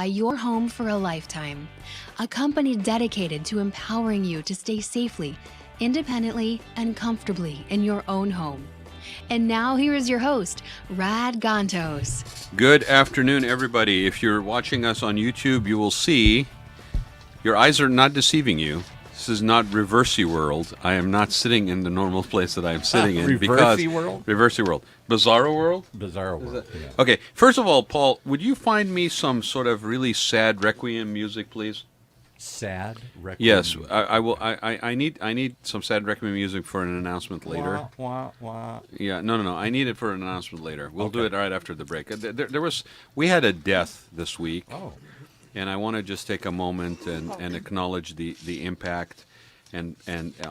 by your home for a lifetime. A company dedicated to empowering you to stay safely, independently, and comfortably in your own home. And now here is your host, Rod Gantos. Good afternoon, everybody. If you're watching us on YouTube, you will see your eyes are not deceiving you. This is not Reversey World. I am not sitting in the normal place that I'm sitting in. Reversey World? Reversey World. Bizarro World? Bizarro World. Yeah. Okay, first of all, Paul, would you find me some sort of really sad requiem music, please? Sad requiem. Yes, I will. I need some sad requiem music for an announcement later. Wah, wah, wah. Yeah, no. I need it for an announcement later. We'll do it right after the break. We had a death this week. Oh. And I want to just take a moment and acknowledge the impact and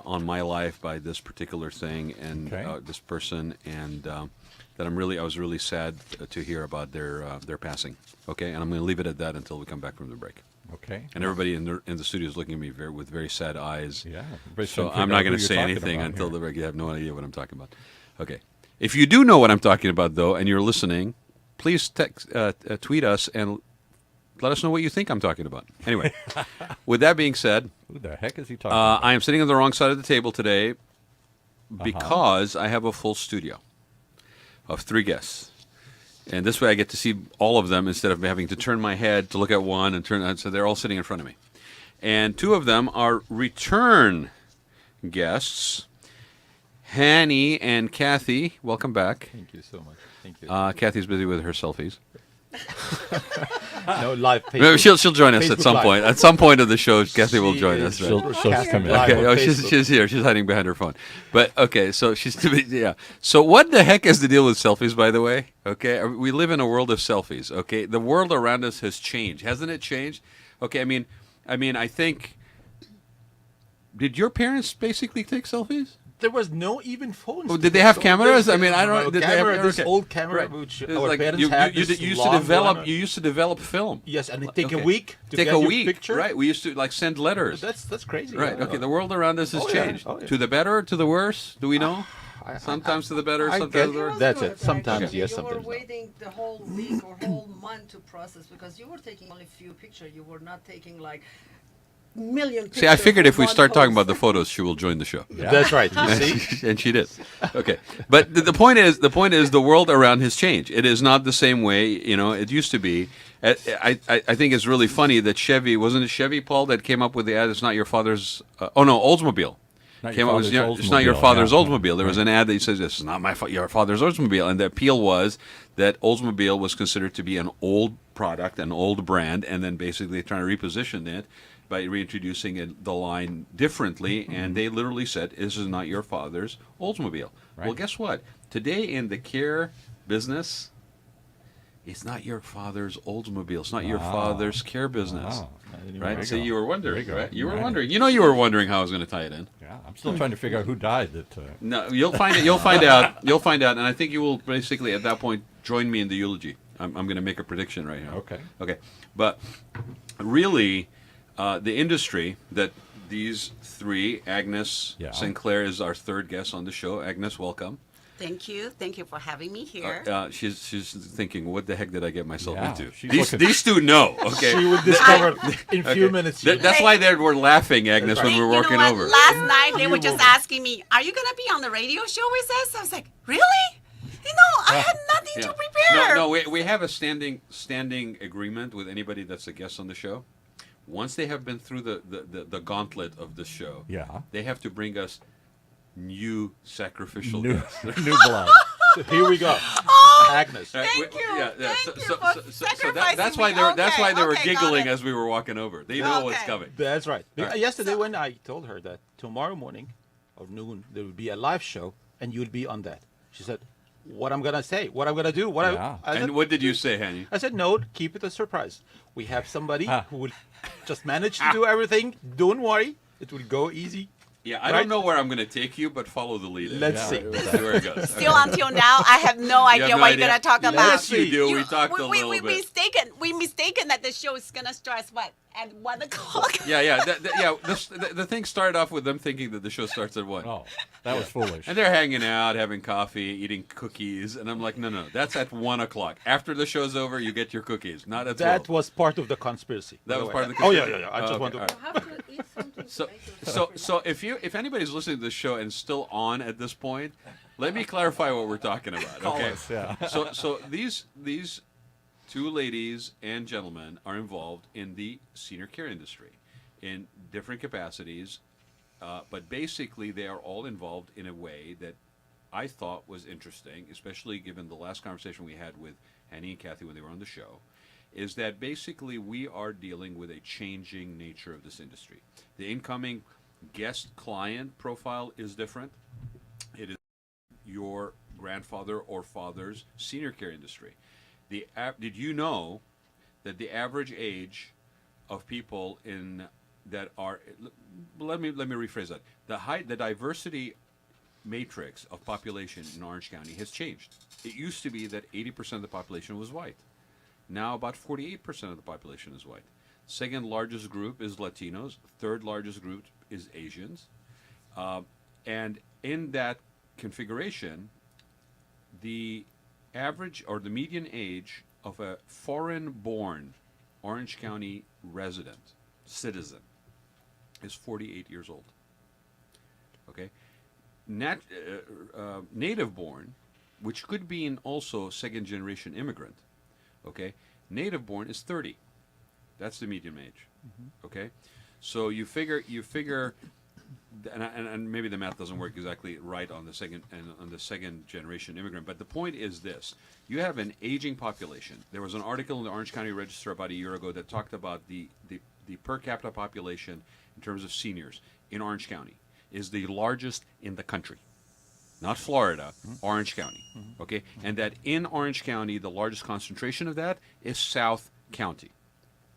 on my life by this particular thing and this person, and that I was really sad to hear about their passing. Okay, and I'm going to leave it at that until we come back from the break. Okay. And everybody in the studio is looking at me with very sad eyes. Yeah. So I'm not going to say anything until the break. You have no idea what I'm talking about. Okay. If you do know what I'm talking about, though, and you're listening, please tweet us and let us know what you think I'm talking about. Anyway, with that being said, who the heck is he talking about? I am sitting on the wrong side of the table today because I have a full studio of 3 guests. And this way I get to see all of them instead of having to turn my head to look at one and turn. So they're all sitting in front of me. And 2 of them are return guests, Hany and Kathy. Welcome back. Thank you so much. Thank you. Kathy's busy with her selfies. No live. She'll join us at Facebook some Live. point. At some point of the show, Kathy will join us. She'll come in. Okay. Oh, she's here. She's hiding behind her phone. But okay, so yeah. So what the heck is the deal with selfies, by the way? Okay, we live in a world of selfies. Okay, the world around us has changed, hasn't it changed? Okay, I mean, I think. Did your parents basically take selfies? There was no even phones. Oh, did they have cameras? I mean, I don't know. Did Camera, they have this okay. old camera, Right. which It was our like parents you had. used this to long develop. one. You used to develop film. Yes, and it take Okay. a week to Take get a your week, picture. right? We used to send letters. That's crazy. Right. Yeah. Okay. The world around us has Oh, yeah. changed. Oh, yeah. To the better or to the worse? Do we know? Sometimes to the better, I sometimes get to the worse. That's it. Sometimes Actually, yes, you sometimes were no. waiting the whole week or whole month to process because you were taking only few pictures. You were not taking like million pictures. See, I figured if we for start one talking post. about the photos, she will join the show. Yeah. That's right. You see? And she did. Okay, but the point is, the world around has changed. It is not the same way, it used to be. I think it's really funny that Chevy, wasn't it Chevy, Paul, that came up with the ad? It's not your father's. Oldsmobile. It's not your father's Oldsmobile. There was an ad that says, "This is not your father's Oldsmobile," and the appeal was that Oldsmobile was considered to be an old product, an old brand, and then basically trying to reposition it by reintroducing the line differently, and they literally said, "This is not your father's Oldsmobile." Right. Well, guess what? Today in the care business, it's not your father's Oldsmobile. It's not your father's care business. Wow. Right? So you were wondering, There you go. right? You were Right. wondering. You were wondering how I was going to tie it in. Yeah, I'm still trying to figure out who died. No, you'll find it. You'll find out. You'll find out, and I think you will basically at that point join me in the eulogy. I'm going to make a prediction right now. Okay. But really, the industry that these 3, Agnes Sinclair is our 3rd guest on the show. Agnes, welcome. Thank you. Thank you for having me here. She's thinking, what the heck did I get myself Yeah, into? she's These 2 know. Okay. She would discover in few minutes. That's why they were laughing, Agnes, when we were walking over. Last night they were just asking me, "Are you gonna be on the radio show with us?" I was like, "Really? I had nothing to prepare." No, we have a standing agreement with anybody that's a guest on the show. Once they have been through the gauntlet of the show, they have to bring us new sacrificial guests. New blood. So here we go. Agnes. Thank you. Thank you for So sacrificing that's why me. that's why they were Okay, got giggling it. as we were walking over. They know what's Okay. coming. That's right. Right. Yesterday when I told her that tomorrow morning or noon there would be a live show and you'd be on that, she said, "What I'm gonna say, what I'm gonna do, what Yeah. I said, And what did you say, Hany? I said, no, keep it a surprise. We have somebody who will just manage to do everything. Don't worry, it will go easy Yeah, I Right? don't know where I'm going to take you, but follow the lead. Let's see. See where it goes. Still until now, I have no idea no what idea? you're gonna talk about. Yes, you do. We talked a little we bit. mistaken that the show is gonna start what at 1 o'clock. Yeah. The thing started off with them thinking that the show starts at 1. Oh, that was foolish. And they're hanging out, having coffee, eating cookies, and I'm like, no, that's at 1 o'clock. After the show's over, you get your cookies, not at 12. That was part of the conspiracy. That by was the part way. of the Oh, conspiracy? yeah. I just Okay, want to. all right. You have to eat something to So, make yourself if anybody's listening to this show and still on at this point, let me clarify what we're talking about. Call Okay. us, yeah. So these two ladies and gentlemen are involved in the senior care industry in different capacities, but basically they are all involved in a way that I thought was interesting, especially given the last conversation we had with Hany and Kathy when they were on the show, is that basically we are dealing with a changing nature of this industry. The incoming guest client profile is different. It is your grandfather or father's senior care industry. Did you know that the average age of people in that are let me rephrase that. The diversity matrix of population in Orange County has changed. It used to be that 80% of the population was white. Now about 48% of the population is white. Second largest group is Latinos. Third largest group is Asians. And in that configuration, the average or the median age of a foreign-born Orange County resident, citizen, is 48 years old. Okay? Native-born, which could be also second-generation immigrant, okay? Native-born is 30. That's the median age. Okay, so you figure, and maybe the math doesn't work exactly right on the second generation immigrant. But the point is this: you have an aging population. There was an article in the Orange County Register about a year ago that talked about the per capita population in terms of seniors in Orange County is the largest in the country. Not Florida, Orange County. Okay, and that in Orange County, the largest concentration of that is South County.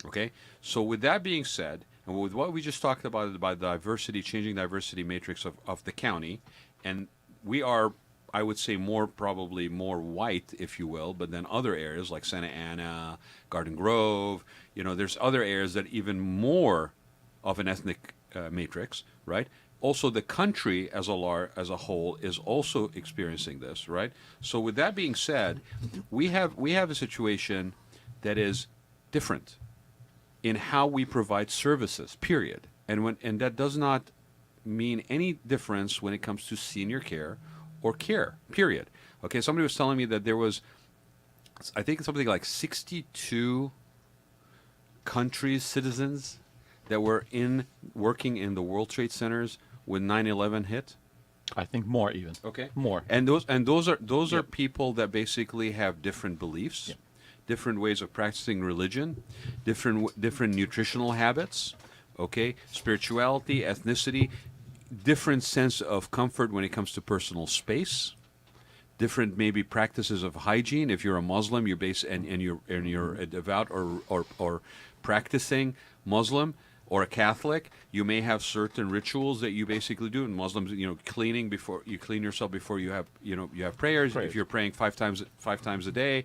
Okay, so with that being said, and with what we just talked about diversity, changing diversity matrix of the county, and we are, I would say, probably more white, if you will, but then other areas like Santa Ana, Garden Grove, there's other areas that even more of an ethnic matrix, right? Also, the country as a whole is also experiencing this, right? So with that being said, we have a situation that is different in how we provide services, period. And that does not mean any difference when it comes to senior care or care, period. Okay, somebody was telling me that there was, I think something like 62 countries, citizens, that were working in the World Trade Centers when 9/11 hit. I think more even. Okay. More. And those are Yep. people that basically have different beliefs. Yep. Different ways of practicing religion, different nutritional habits, okay, spirituality, ethnicity, different sense of comfort when it comes to personal space, different maybe practices of hygiene. If you're a Muslim, you're a devout or practicing Muslim or a Catholic, you may have certain rituals that you basically do. And Muslims, cleaning before you clean yourself before you have prayers. If you're praying five times a day,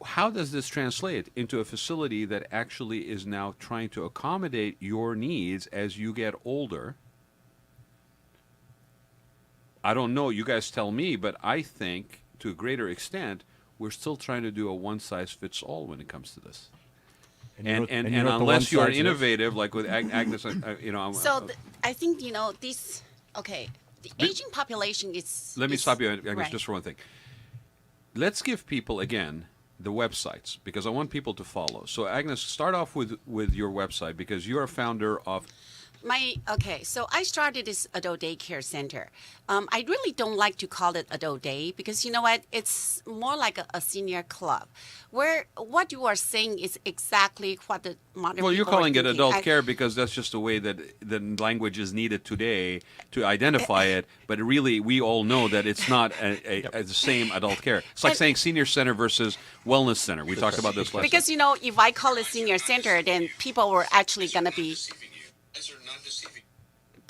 how does this translate into a facility that actually is now trying to accommodate your needs as you get older? I don't know, you guys tell me, but I think to a greater extent, we're still trying to do a one-size-fits-all when it comes to this. And unless you are innovative, like with Agnes, So I think this. Okay, the aging population is. Let me stop you, Agnes, right. just for one thing. Let's give people again the websites because I want people to follow. So Agnes, start off with your website because you're a founder of. So I started this adult daycare center. I really don't like to call it adult day because you know what? It's more like a senior club, where what you are saying is exactly what the modern. Well, you're people are calling it thinking. adult care because that's just the way that the language is needed today to identify it. But really, we all know that it's not the same adult care. It's like saying senior center versus wellness center. We talked about this last Because if I call it senior center, then people were actually gonna be.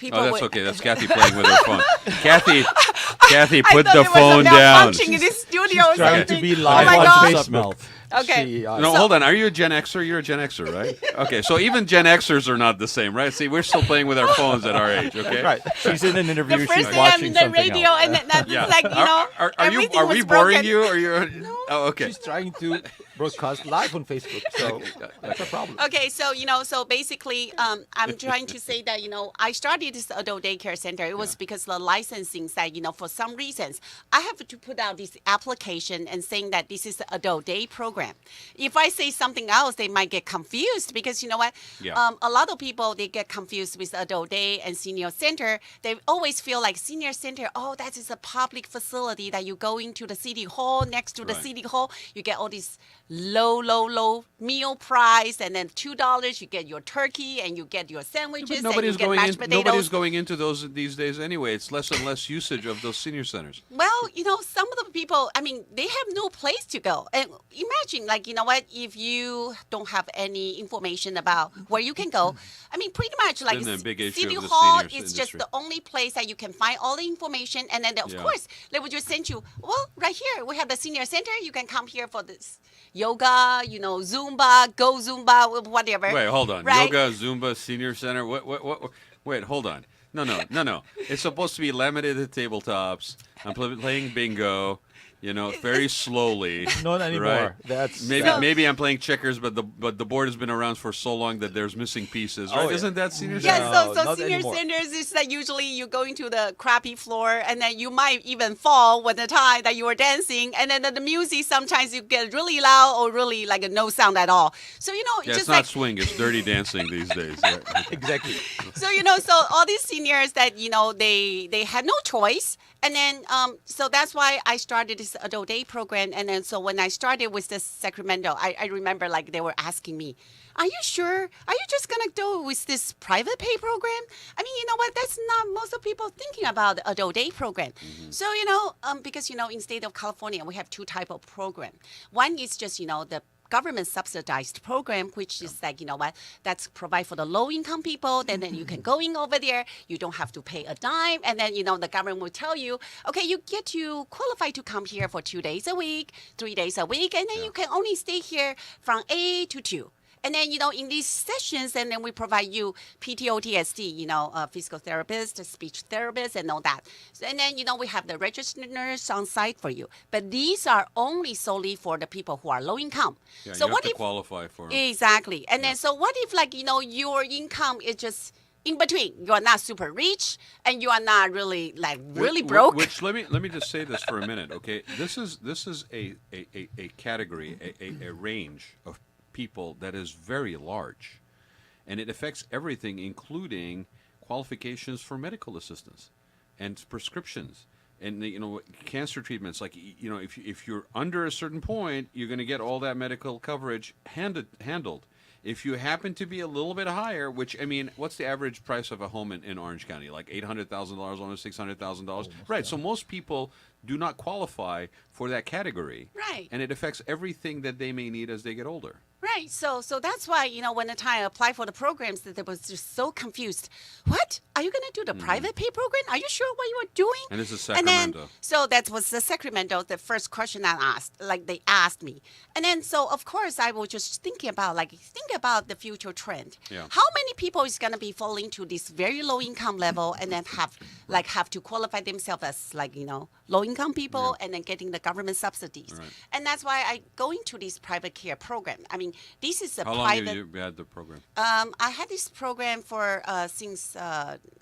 people. Oh, that's would, okay. That's Kathy playing with her phone. Kathy, I put thought the there phone was a down. malfunctioning in this studio or Trying something. to be Oh live my on gosh. Facebook. Okay. She, No, hold on. Are you a Gen Xer? You're a Gen Xer, right? Okay, so even Gen Xers are not the same, right? See, we're still playing with our phones at our age, okay? Right. She's in an interview. The She's first thing I'm watching in the something radio, else. and that's Yeah. like, everything Are was we boring broken. you? Or you're? Oh, okay. She's trying to broadcast live on Facebook, so that's a problem. Okay, so so basically, I'm trying to say that I started this adult daycare center. It was because the licensing said for some reasons I have to put out this application and saying that this is an adult day program. If I say something else, they might get confused because you know what? Yeah. A lot of people they get confused with adult day and senior center. They always feel like senior center. Oh, that is a public facility that you go into the city hall. Next to the Right. city hall, you get all these low meal price, and then $2 you get your turkey and you get your sandwiches But nobody's and you get going mashed in, potatoes. nobody's going into those these days anyway. It's less and less usage of those senior centers. Well, some of the people, I mean, they have no place to go. And imagine, like, if you don't have any information about where you can go, I mean, pretty much like Isn't that a big issue City of the Hall seniors is just industry? the only place that you can find all the information. And then, of Yeah. course, they would just send you, well, right here, we have the senior center. You can come here for this yoga, Zumba, go Zumba, whatever. Wait, hold on. Right? Yoga, Zumba, senior center. What? Wait, hold on. No. It's supposed to be laminated tabletops. I'm playing bingo. Very slowly. Not anymore. Right? That's Maybe I'm playing checkers, but the board has been around for so long that there's missing pieces. Right? Oh, yeah. Isn't that senior Yeah, center? No, so not senior anymore. centers is that usually you go into the crappy floor and then you might even fall when the time that you are dancing, and then the music sometimes you get really loud or really like a no sound at all. So Yeah, just it's like not swing. It's dirty dancing these days. Right? exactly. so so all these seniors that they had no choice. And then, so that's why I started this adult day program. And then, so when I started with this Sacramento, I remember like they were asking me, "Are you sure? Are you just gonna go with this private pay program?" I mean, you know what? That's not most of people thinking about the adult day program. So because in state of California we have two type of program. One is just the government subsidized program, which is like, that's provide for the low income people. Then you can go in over there. You don't have to pay a dime. And then, the government will tell you, okay, you get to qualify to come here for 2 days a week, 3 days a week. And then you can only stay here from 8 to 2. And then, in these sessions, and then we provide you PTOTSD, physical therapist, speech therapist, and all that. And then, we have the registered nurse on site for you. But these are only solely for the people who are low income. Yeah, So you what have to if qualify for it. exactly? And then, so what if like your income is just in between? You are not super rich, and you are not really really broke. Which let me just say this for a minute, okay? This is a category, a range of people that is very large, and it affects everything, including qualifications for medical assistance and prescriptions and cancer treatments. Like if you're under a certain point, you're going to get all that medical coverage handled. If you happen to be a little bit higher, which, I mean, what's the average price of a home in Orange County? Like $800,000, almost $600,000? Right. So most people do not qualify for that category. Right. And it affects everything that they may need as they get older. Right. So that's why, when the time I applied for the programs, that they was just so confused. What? Are you going to do the private pay program? Are you sure what you are doing? And this is And then, Sacramento. so that was the Sacramento, the first question I asked, like they asked me. And then, so of course, I was just thinking about the future trend. Yeah. How many people is going to be falling to this very low income level and then have to qualify themselves as low income people and then getting the government subsidies. Right. And that's why I go into this private care program. I mean, this is a How long private. have you had the program? I had this program for since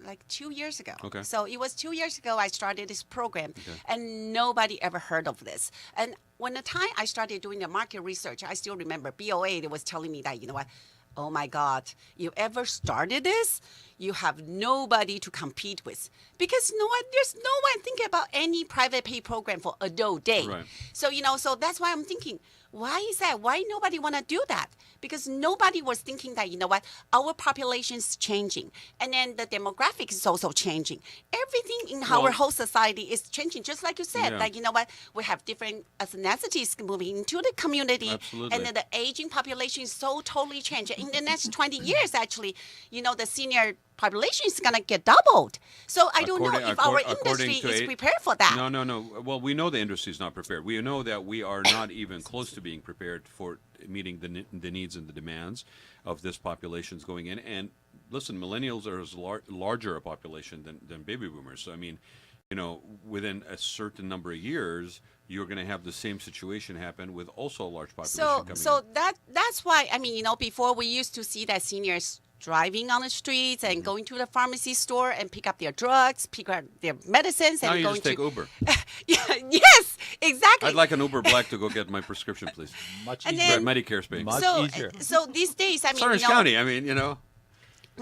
like 2 years ago. Okay. So it was 2 years ago I started this program, and nobody ever heard of this. And when the time I started doing the market research, I still remember BOA. They was telling me that oh my God, you ever started this? You have nobody to compete with because there's no one thinking about any private pay program for adult day. Right. So so that's why I'm thinking, why is that? Why nobody want to do that? Because nobody was thinking that, our population is changing. And then the demographics is also changing. Everything in our whole society is changing. Just like you said, Yeah. we have different ethnicities moving into the community. Absolutely. And then the aging population is so totally changing. In the next 20 years, actually, the senior population is going to get doubled. So I don't know if our according industry to is prepared for that. No. Well, we know the industry is not prepared. We know that we are not even close to being prepared for meeting the needs and the demands of this population's going in. And listen, millennials are as larger a population than baby boomers. So I mean, within a certain number of years, you're going to have the same situation happen with also a large population coming in. That's why, I mean, before we used to see that seniors driving on the streets and going to the pharmacy store and pick up their drugs, pick up their medicines, now and you going just take Uber. Yes, exactly. I'd like an Uber Black to go get my prescription, please. Much And easier. then- Medicare space. Much so, easier. so these days, I mean, Orange County. I mean,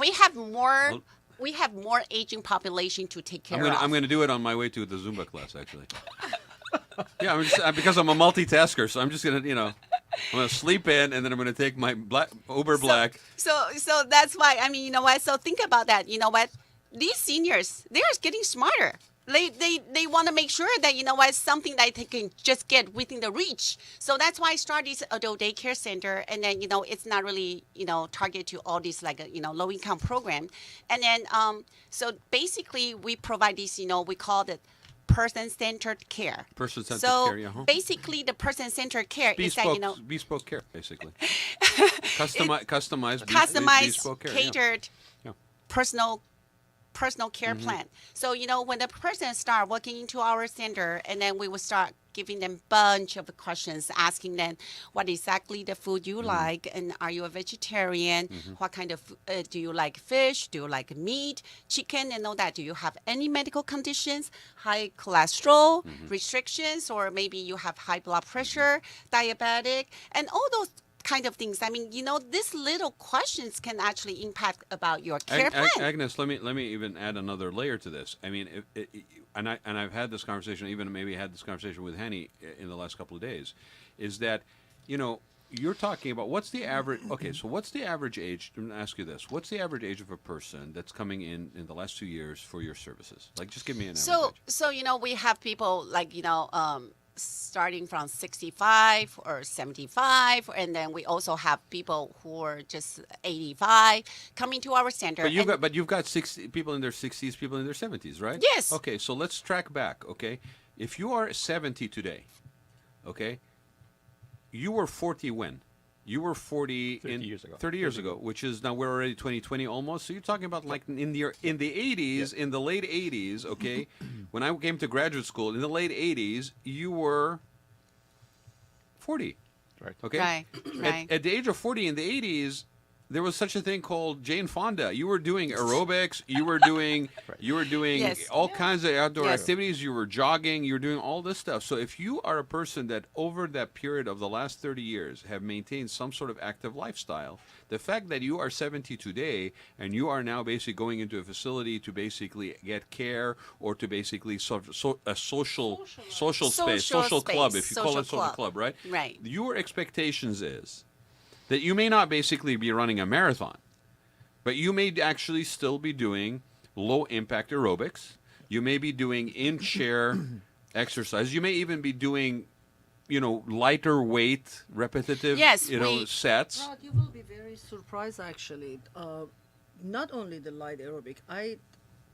we have more. We have more aging population to take care of. I'm going to do it on my way to the Zumba class, actually. Yeah, because I'm a multitasker, so I'm just going to, I'm going to sleep in, and then I'm going to take my Uber Black. So that's why, I mean, you know what? So think about that. You know what? These seniors, they're getting smarter. They want to make sure that, something that they can just get within the reach. So that's why I started this adult daycare center. And then, it's not really, targeted to all these low income program. And then, so basically we provide this, we call it person-centered care. Person-centered so care, yeah. Huh? Basically the person-centered care is that, bespoke care, basically. Customized, bespoke care. catered, Yeah. personal care plan. So, when the person start walking into our center, and then we will start giving them bunch of questions, asking them what exactly the food you like, and are you a vegetarian? What kind of do you like fish? Do you like meat, chicken, and all that? Do you have any medical conditions, high cholesterol restrictions, or maybe you have high blood pressure, diabetic, and all those kind of things. I mean, these little questions can actually impact about your care plan. Agnes, let me even add another layer to this. I mean, and I've had this conversation, even maybe had this conversation with Hany in the last couple of days, is that, you're talking about what's the average. Okay, so what's the average age? I'm going to ask you this: what's the average age of a person that's coming in the last 2 years for your services? Like, just give me an average age. So we have people like starting from 65 or 75, and then we also have people who are just 85 coming to our center. But you've got 60 people in their 60s, people in their 70s, right? Yes. Okay, so let's track back. Okay, if you are 70 today, okay, you were 40 when? You were 40 30 years ago. 30 years ago, which is now we're already 2020 almost. So you're talking about like in the 80s, in the late 80s, okay? When I came to graduate school in the late 80s, you were 40. Right. Okay? Right. At the age of 40 in the 80s, there was such a thing called Jane Fonda. You were doing aerobics. You were doing Yes. all kinds of outdoor Yes. activities. You were jogging. You were doing all this stuff. So if you are a person that over that period of the last 30 years have maintained some sort of active lifestyle, the fact that you are 70 today and you are now basically going into a facility to basically get care or to basically a social space, social club, if you call it social club, right? Right. Your expectations is that you may not basically be running a marathon, but you may actually still be doing low-impact aerobics. You may be doing in-chair exercise. You may even be doing, lighter weight, repetitive, sets. Rod, you will be very surprised, actually. Not only the light aerobic,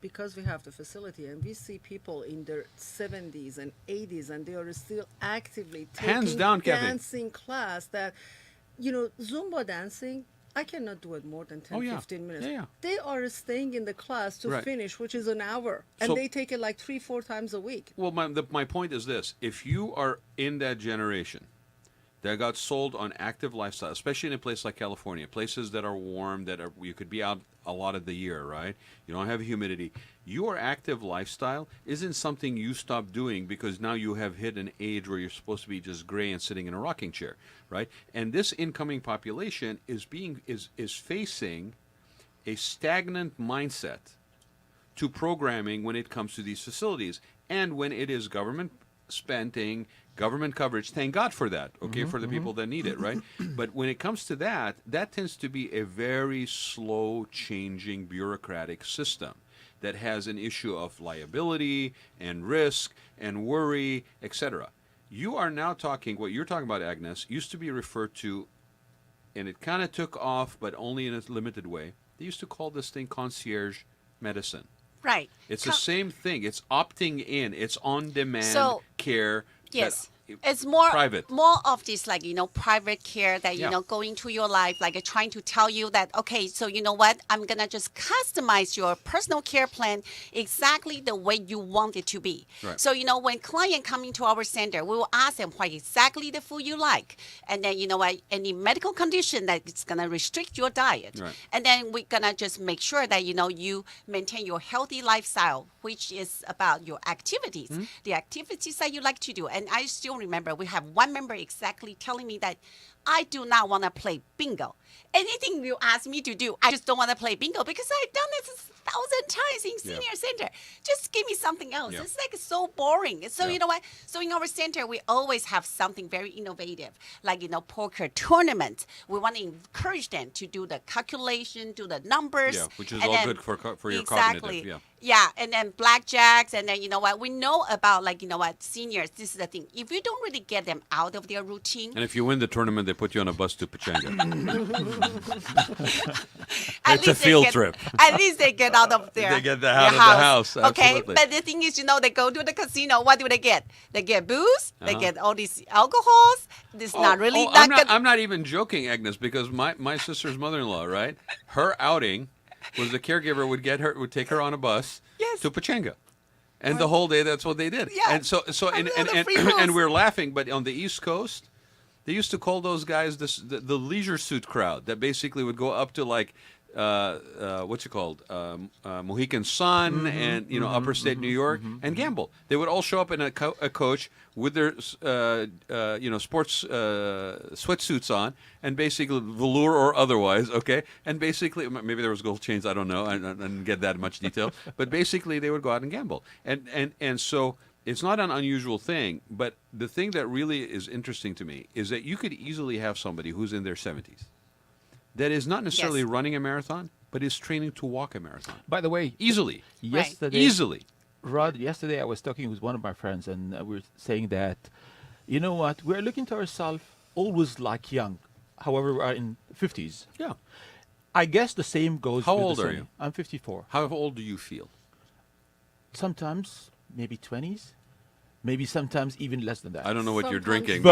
because we have the facility and we see people in their 70s and 80s and they are still actively taking Hands down, Kathy. dancing class that, Zumba dancing, I cannot do it more than 10, 15 minutes. Yeah. They are staying in the class to Right. finish, which is an hour. And So- they take it like 3-4 times a week. Well, my point is this. If you are in that generation that got sold on active lifestyle, especially in a place like California, places that are warm, you could be out a lot of the year, right? You don't have humidity. Your active lifestyle isn't something you stop doing because now you have hit an age where you're supposed to be just gray and sitting in a rocking chair, right? And this incoming population is facing a stagnant mindset to programming when it comes to these facilities. And when it is government spending, government coverage, thank God for that, okay, for the people that need it, right? But when it comes to that tends to be a very slow changing bureaucratic system that has an issue of liability and risk and worry, etc. You are now talking, what you're talking about, Agnes, used to be referred to, and it kind of took off, but only in a limited way, They used to call this thing concierge medicine. Right. It's the same thing. It's opting in. It's on-demand So, care. Yes. that- It's more private. more of this like private care that Yeah. going to your life, like trying to tell you that, okay, so you know what, I'm gonna just customize your personal care plan exactly the way you want it to be. Right. So when client come into our center, we will ask them what exactly the food you like, and then what, any medical condition that it's gonna restrict your diet, Right. and then we're gonna just make sure that you maintain your healthy lifestyle, which is about your activities, the activities that you like to do. And I still remember we have one member exactly telling me that I do not want to play bingo. Anything you ask me to do, I just don't want to play bingo because I've done this 1,000 times in senior center. Just give me something else. Yeah. It's like so boring. So Yeah. you know what? So in our center, we always have something very innovative, like poker tournament. We want to encourage them to do the calculation, do the numbers. Yeah, which is and all then- good for your exactly. cognitive. Yeah. Yeah, and then blackjacks, and then what? We know about seniors. This is the thing. If you don't really get them out of their routine, And if you win the tournament, they put you on a bus to Pachanga. at It's a least they field get- trip. At least they get out of their They get their out of the house, Okay, absolutely. but the thing is, they go to the casino. What do they get? They get booze. They Uh-huh. get all these alcohols. This not really that good. I'm not even joking, Agnes, because my sister's mother-in-law, right? Her outing was the caregiver would take her on a bus Yes. to Pachanga. And the whole day, that's what they did. Yeah. And so And all the free booze. and we're laughing, but on the East Coast, they used to call those guys the leisure suit crowd that basically would go up to like what's it called, Mohegan Sun and upper state New York and gamble. They would all show up in a coach with their sports sweatsuits on and basically velour or otherwise, okay, and basically maybe there was gold chains, I don't know, I didn't get that much detail, but basically they would go out and gamble, and so. It's not an unusual thing, but the thing that really is interesting to me is that you could easily have somebody who's in their 70s that is not necessarily Yes. running a marathon, but is training to walk a marathon. By the way, Easily. yesterday, Easily. Rod, yesterday I was talking with one of my friends, and we were saying that, you know what, we're looking to ourselves always like young. However, we are in 50s. Yeah. I guess the same goes How with old the are same. you? I'm 54. How old do you feel? Sometimes maybe 20s, maybe sometimes even less than that. I don't know what you're Sometimes drinking.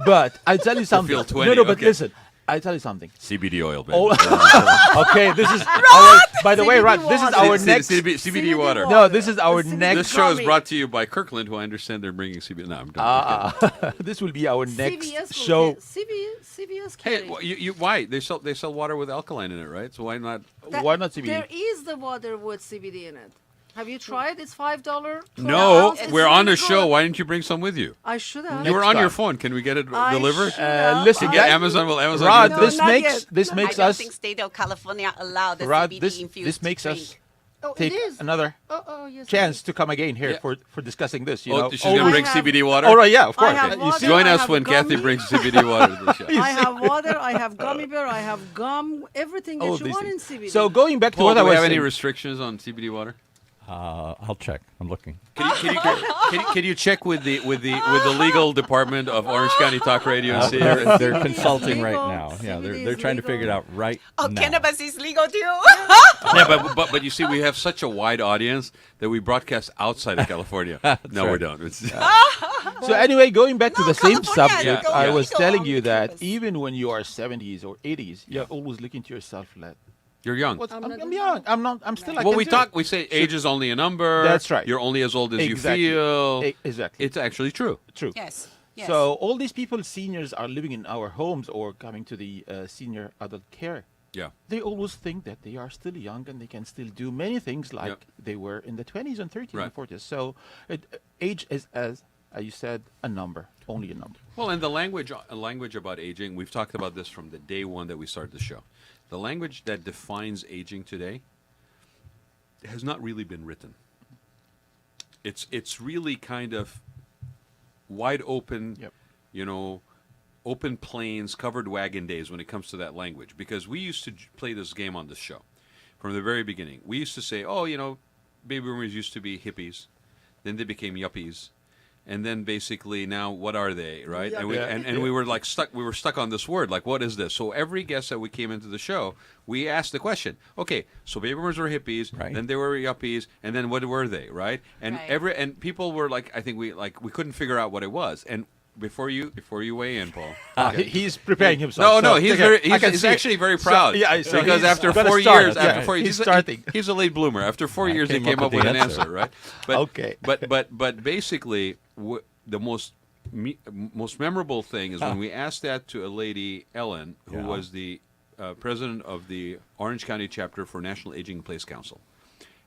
But I'll tell you something. feel 20, no, no, but okay. listen, I'll tell you something. CBD oil, baby. Oh, okay, this is our, by the way, CBD Rod, this is water. our C- next. CBD water. No, this is our CBD next. This show is gummy. brought to you by Kirkland, who I understand they're bringing CBD. No, I'm done. This will be our next CVS will show. CVS Hey, carry. why they sell water with alkaline in it, right? So why not? Why not CBD? There is the water with CBD in it. Have you tried? It's $5. No, It's we're on really the show. good. Why didn't you bring some with you? I should have. You were Next on your time. phone. Can we get it I delivered? should have. listen, I- Get that- Amazon. Will Amazon Rod, get it? No, this not makes yet. this I makes don't us. think state of California allow the Rod, CBD this infused makes drink. us Oh, take it is. another Oh, yes. it chance is. to come again here Yeah. for discussing this. You Oh, know, she's going to I bring have- CBD water? Oh, right, yeah, of course. I have yeah. water, Join I us have when Kathy gummy. brings CBD water to the show. I have water. I have gummy bear. I have gum. Everything that All you these want in things. CBD. So going back to Paul, what I do we was have any saying. restrictions on CBD water? I'll check. I'm looking. Can you check with the legal department of Orange County Talk Radio and see? They're CBD consulting is right legal. now. Yeah, CBD they're is trying to figure it legal. out right Oh, now. cannabis is legal too. Yeah, but you see, we have such a wide audience that we broadcast outside of California. No, we right. don't. It's, So anyway, going back to No, the same California, subject, go I was legal telling on you the that campus. even when you are 70s or 80s, you're always looking to yourself like, you're young. I'm not young. I'm not. I'm still. I Well, can we do talk. it. We say age is only a number. That's right. You're only as old as Exactly. you feel. Exactly. It's actually true. True. Yes. Yes. So all these people, seniors, are living in our homes or coming to the senior adult care. Yeah. They always think that they are still young and they can still do many things like Yep. they were in the 20s and 30s Right. and 40s. So age is, as you said, a number, only a number. Well, and the language about aging, we've talked about this from the day one that we started the show. The language that defines aging today has not really been written. It's really kind of wide open, Yep. open plains, covered wagon days when it comes to that language. Because we used to play this game on this show from the very beginning. We used to say, baby boomers used to be hippies, then they became yuppies, and then basically now what are they, right? Yeah. And we and we were like stuck. We were stuck on this word, like what is this? So every guest that we came into the show, we asked the question. Okay, so baby boomers were hippies, Right. then they were yuppies, and then what were they, right? And Right. and people were like, I think we couldn't figure out what it was. And before you weigh in, Paul. He's preparing himself. No, so, he's okay, very, I can he's see it. actually very proud. So because he's after gonna 4 start years, it, after yeah. 4 years, He's starting. He's a late bloomer. After 4 years, he came came up up with with the an answer. answer, right? But, Okay. But basically, the most memorable thing is when we asked that to a lady, Ellen, who Yeah. was the president of the Orange County chapter for National Aging in Place Council,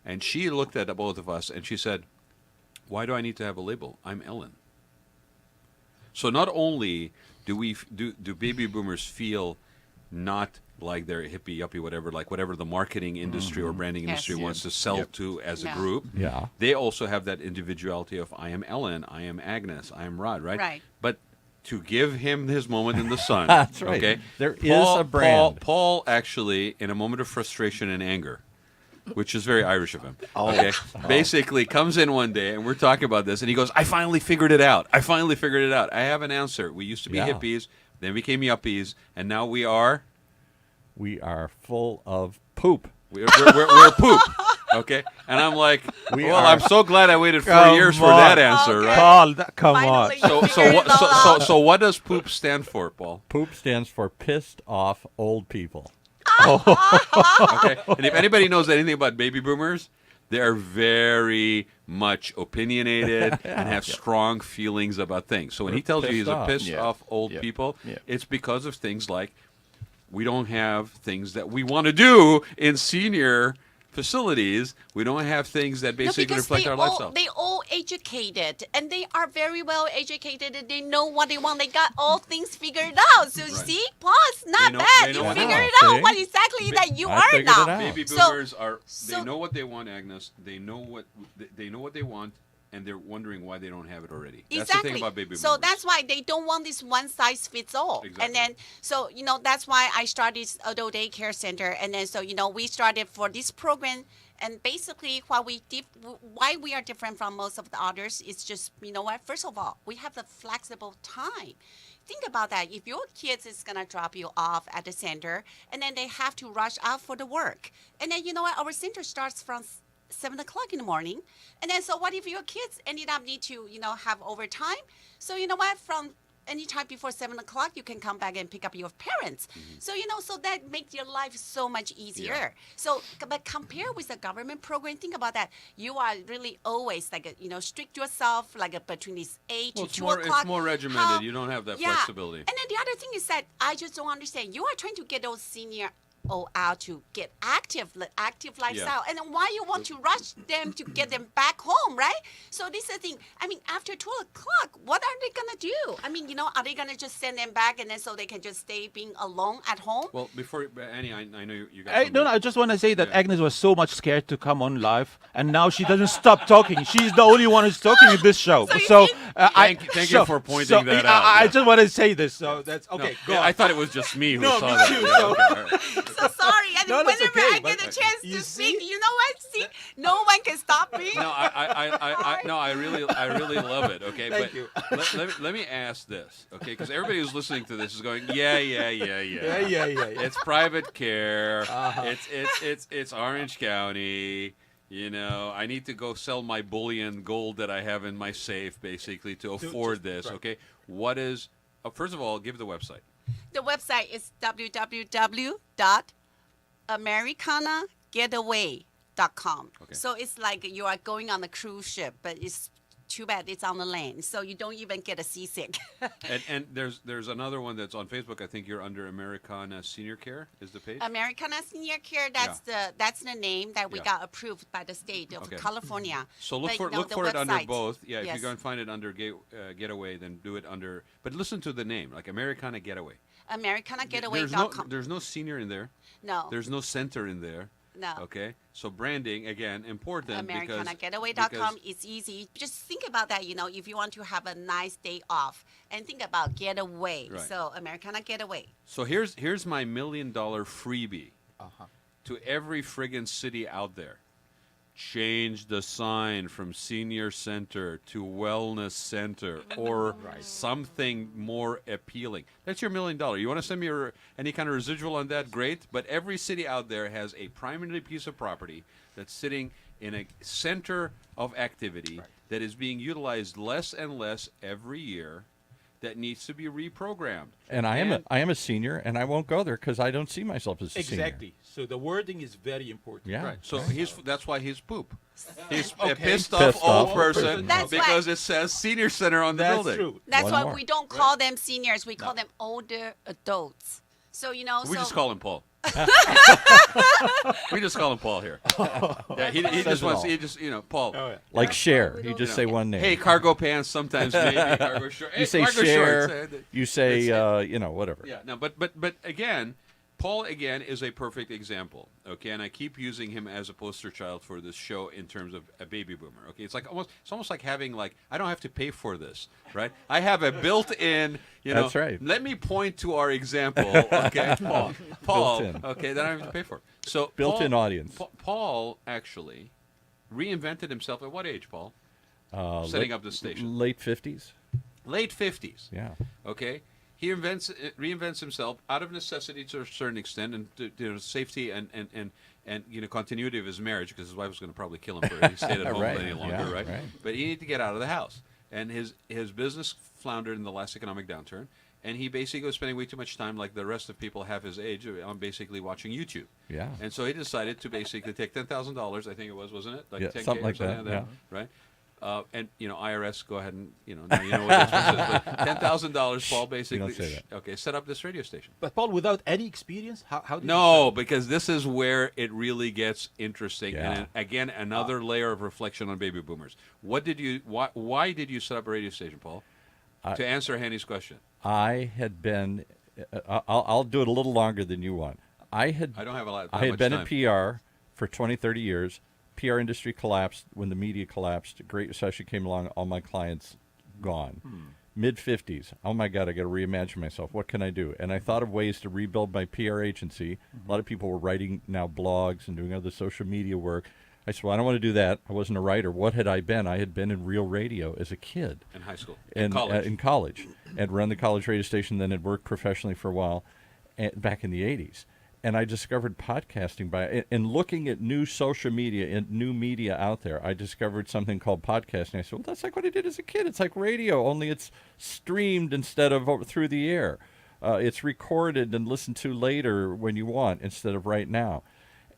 and she looked at both of us and she said, "Why do I need to have a label? I'm Ellen." So not only do baby boomers feel not like they're hippie, yuppie, whatever, like whatever the marketing industry or branding Yes. industry wants to sell to as a Yeah. group, Yeah. they also have that individuality of I am Ellen, I am Agnes, I am Rod, right? Right. But to give him his moment in the sun, That's right. okay? There is a brand. Paul actually, in a moment of frustration and anger, which is very Irish of him. Okay, basically comes in one day and we're talking about this, and he goes, "I finally figured it out. I have an answer. We used to be Yeah. hippies, then became yuppies, and now we are We are full of poop. we're poop." Okay, and I'm like, I'm so glad I waited 4 years for that answer, Okay. right? Paul, come on. Finally. So what does poop stand for, Paul? Poop stands for pissed off old people. Okay, and if anybody knows anything about baby boomers, they are very much opinionated and have strong feelings about things. So when he tells you he's a pissed pissed Yeah. off old Yeah. people, Yeah. it's because of things like we don't have things that we want to do in senior facilities. We don't have things that No, basically because reflect our lifestyle. they all educated, and they are very well educated, and they know what they want. They got all things figured out. So you Right. see, Paul, it's not They bad. know You what figure they it want. out See? what exactly that you I are figured now. it out. Baby So- boomers they so- know what they want, Agnes. They know what they want, and they're wondering why they don't have it already. That's Exactly. the thing about baby boomers. So that's why they don't want this one size fits all. Exactly. And then, so, that's why I started this adult daycare center. And then, so, we started for this program. And basically, why we are different from most of the others is just, first of all, we have the flexible time. Think about that. If your kids is going to drop you off at the center, and then they have to rush out for the work. And then, our center starts from 7 o'clock in the morning. And then, so what if your kids ended up need to, have overtime? So, from anytime before 7 o'clock, you can come back and pick up your parents. So, so that makes your life so much easier. So, but compare with the government program, think about that. You are really always like, strict yourself, like between this 8 Well, to 2 o'clock. it's more regimented. You don't have that flexibility. And then the other thing is that I just don't understand. You are trying to get those senior out to get active lifestyle, and then why you want to rush them to get them back home, right? So this is the thing. I mean, after 12 o'clock, what are they gonna do? I mean, are they gonna just send them back and then so they can just stay being alone at home? Well, before Annie, I know you got. No, something. I just want to say that Yeah. Agnes was so much scared to come on live, and now she doesn't stop talking. She's the only one who's talking in this show. So you So, think- Thank you for pointing that out. I Yeah. just want to say this. So that's No, okay. yeah, Go on. I thought it was just me who No, saw me that. too, Yeah, so- okay, all right. So sorry. And No, that's whenever okay, I get but- a chance You to see? speak, you know what? See, no one can stop me. No, I really love it. Okay, Thank but you. let me ask this, okay? Because everybody who's listening to this is going, yeah. Yeah. It's private care. Uh-huh. It's Orange County. I need to go sell my bullion gold that I have in my safe, basically, to afford this. right. Okay, what is? First of all, give the website. The website is www.americanagetaway.com. Okay. So it's like you are going on a cruise ship, but it's too bad it's on the land, so you don't even get a seasick. And there's another one that's on Facebook. I think you're under Americana Senior Care is the page. Americana Senior Care, that's the name that we Yeah. got approved by the state of Okay. California. So look But, for the it under website. both. Yeah, if Yes. you're going to find it under Getaway, then do it under. But listen to the name, like Americana Getaway. AmericanaGetaway.com. There's no senior in there. No. There's no center in there. No. Okay. So branding again important because AmericanaGetaway.com is easy. Just think about that, if you want to have a nice day off, and think about getaway. Right. So Americana Getaway. So here's my $1 million freebie Uh-huh. to every friggin' city out there. change the sign from senior center to wellness center or something more appealing. That's your $1 million. You want to send me any kind of residual on that? Great. But every city out there has a primary piece of property that's sitting in a center of activity that is being utilized less and less every year, that needs to be reprogrammed. And I am a senior, and I won't go there because I don't see myself as a senior. Exactly. So the wording is very important. Yeah. Right. So that's why he's poop. He's a Okay. pissed off Pissed old off. person That's because it says senior center on the That's building. true. That's One why more. we don't call them seniors. We call them older adults. So, We just call him Paul. We just call him Paul here. Yeah, he Says just it wants, all. Paul. Oh, yeah. Like Cher. we You don't just know. say one name. Hey, cargo pants, sometimes maybe cargo shorts. you say cargo Cher. shorts. You say, whatever. Yeah, no, but again, Paul again is a perfect example. Okay, and I keep using him as a poster child for this show in terms of a baby boomer. Okay, it's almost like having I don't have to pay for this, right? I have a built-in. That's right. Let me point to our example. Okay, Paul. Built-in. Okay, that I don't have to pay for. So Built-in Paul- audience. Paul actually reinvented himself at what age, Paul? Setting Late- up this station. Late 50s. Late 50s. Yeah. Okay, he reinvents himself out of necessity to a certain extent, and safety and continuity of his marriage, because his wife was going to probably kill him for it. He stayed at home Right, any longer, yeah, right? right. But he needed to get out of the house, and his business floundered in the last economic downturn, and he basically was spending way too much time, like the rest of people half his age, on basically watching YouTube. Yeah. And so he decided to basically take $10,000, I think it was, wasn't it? Like Yeah, 10K something or like that, yeah. right? And IRS, go ahead and now you know what this is. But $10,000, Paul basically don't say that. okay, set up this radio station. But Paul, without any experience, how did you No, start? because this is where it really gets interesting, Yeah. and again, another layer of reflection on baby boomers. Why did you set up a radio station, Paul? To answer Hany's question, I had been. I'll do it a little longer than you want. I don't have a lot. I had much been time. in PR for 20, 30 years. PR industry collapsed when the media collapsed. Great Recession came along. All my clients gone. Mid-50s. Oh, my God, I got to reimagine myself. What can I do? And I thought of ways to rebuild my PR agency. A lot of people were writing now blogs and doing other social media work. I said, well, I don't want to do that. I wasn't a writer. What had I been? I had been in real radio as a kid. in high school, In college. in college, and run the college radio station, then had worked professionally for a while back in the 80s. And I discovered podcasting and looking at new social media and new media out there. I discovered something called podcasting. I said, well, that's like what I did as a kid. It's like radio, only it's streamed instead of through the air. It's recorded and listened to later when you want instead of right now.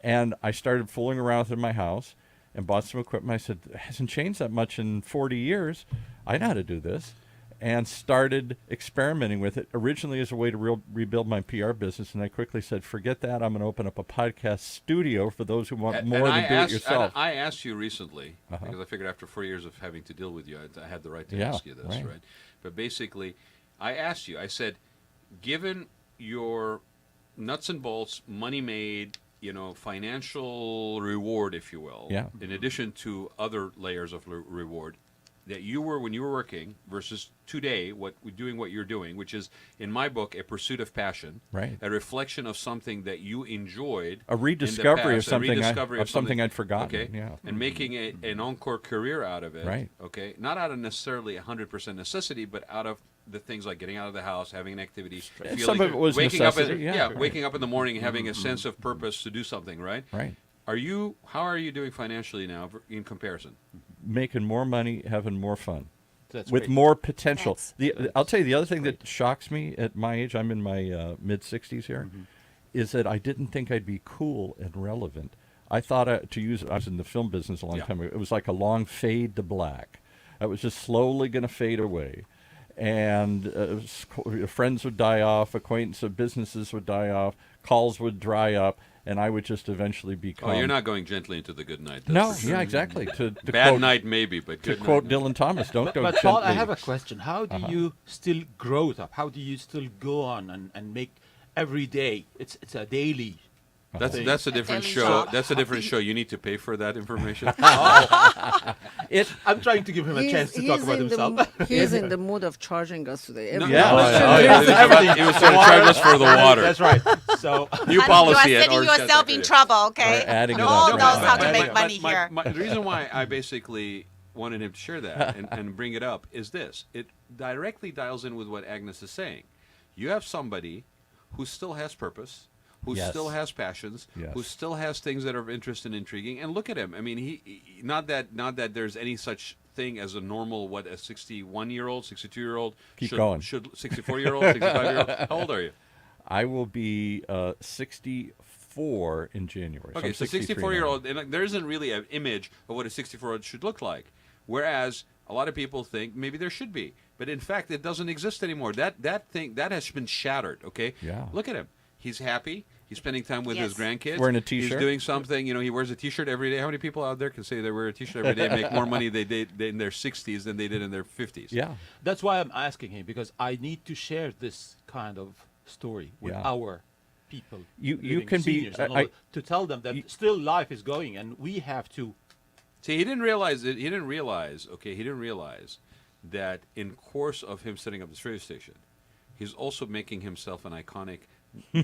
And I started fooling around with it in my house and bought some equipment. I said, it hasn't changed that much in 40 years. I know how to do this. And started experimenting with it, originally as a way to rebuild my PR business. And I quickly said, forget that. I'm going to open up a podcast studio for those who want more than do it yourself. I asked you recently, because I figured after 4 years of having to deal with you, I had the right to Yeah, ask you this, right. right? But basically, I asked you, I said, given your nuts and bolts, money made, financial reward, if you will, Yeah. in addition to other layers of reward, that you were when you were working versus today, doing what you're doing, which is, in my book, a pursuit of passion, Right. a reflection of something that you enjoyed, A rediscovery in the of past, something a something I'd forgotten. okay, Yeah. and making an encore career out of it, Right. okay, not out of necessarily 100% necessity, but out of the things like getting out of the house, having an activity, And some of it was waking necessity, up, yeah. waking up in the morning, having a sense of purpose to do something, right? Right. How are you doing financially now in comparison? Making more money, having more fun. That's with great. more potential. That's I'll tell you the other thing that shocks me at my age, I'm in my mid-60s here, is that I didn't think I'd be cool and relevant. I thought I was in the film business a long time ago. It was like a long fade to black. I was just slowly going to fade away. And friends would die off, acquaintances of businesses would die off, calls would dry up, and I would just eventually become... Oh, you're not going gently into the good night. No, that's for sure. yeah, exactly. To Bad quote, night maybe, but To good quote night. Dylan Thomas, don't go But Paul, I gently. have a question. How do you still grow it up? How do you still go on and make every day? It's a daily That's a different Daily show. job. That's a different show. You need to pay for that information. I'm trying to give him a chance to talk about himself. He's in the mood of charging us today. Every Yeah. question Oh, He yeah. was about- he was trying to charge us for the water. That's right. So New Honey, policy you are at setting Orange yourself County. in trouble, okay? We're adding it All up. knows No, how to but- make money here. The reason why I basically wanted him to share that and bring it up is this. It directly dials in with what Agnes is saying. You have somebody who still has purpose, who Yes. still has passions, Yes. who still has things that are of interest and intriguing. And look at him. I mean, he not that there's any such thing as a normal, a 61-year-old, 62-year-old, Keep going. 64-year-old, 65-year-old. How old are you? I will be 64 in January. Okay, I'm so 63 now. 64-year-old, and there isn't really an image of what a 64-year-old should look like. Whereas a lot of people think maybe there should be, but in fact, it doesn't exist anymore. That thing that has been shattered. Okay, Yeah. Look at him. He's happy. He's spending time with his Yes. grandkids. Wearing a He's t-shirt. doing something. He wears a T-shirt every day. How many people out there can say they wear a T-shirt every day and make more money they did in their 60s than they did in their 50s? Yeah. that's why I'm asking him, because I need to share this kind of story with Yeah. our people. You living, can be- seniors and all I- that, to tell them that still life is going, and we have to. See, he didn't realize it. He didn't realize. Okay, he didn't realize that in course of him setting up this radio station, he's also making himself an iconic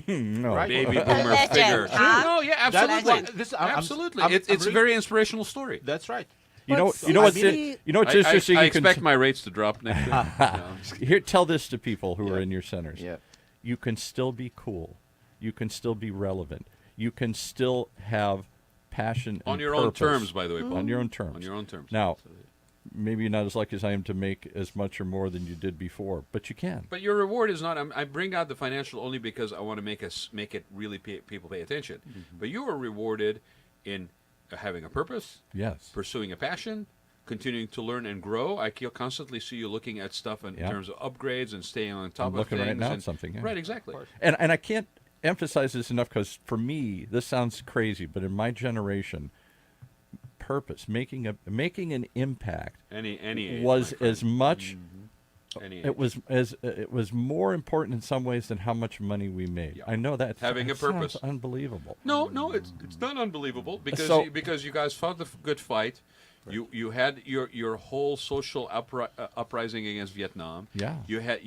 No. Right. baby boomer Legend, figure. huh? No, yeah, That's absolutely. what- this- I'm- Absolutely. I'm- it's I'm it's a really- very inspirational story. That's right. You know. But You know I what's mean- you know what's I interesting. You can expect my rates to drop next year. No. Here, tell this to people who are Yeah. in your centers. Yeah. You can still be cool. You can still be relevant. You can still have passion On and your own purpose. terms, by the way, Paul. On your own terms. On your own terms. Now, maybe you're not as lucky as I am to make as much or more than you did before, but you can. But your reward is not. I bring out the financial only because I want to make it really people pay attention. But you are rewarded in having a purpose, Yes. pursuing a passion, continuing to learn and grow. I constantly see you looking at stuff in Yeah. terms of upgrades and staying on top I'm of looking things. right now at and- something, yeah. Right, exactly. And I can't emphasize this enough because for me, this sounds crazy, but in my generation, purpose, making an impact Any age, was my friend. as much. Any age. It was more important in some ways than how much money we made. Yeah. I know that Having that a purpose. sounds unbelievable. No, it's not unbelievable because So- because you guys fought the good fight. You had your whole social uprising against Vietnam. Yeah. You had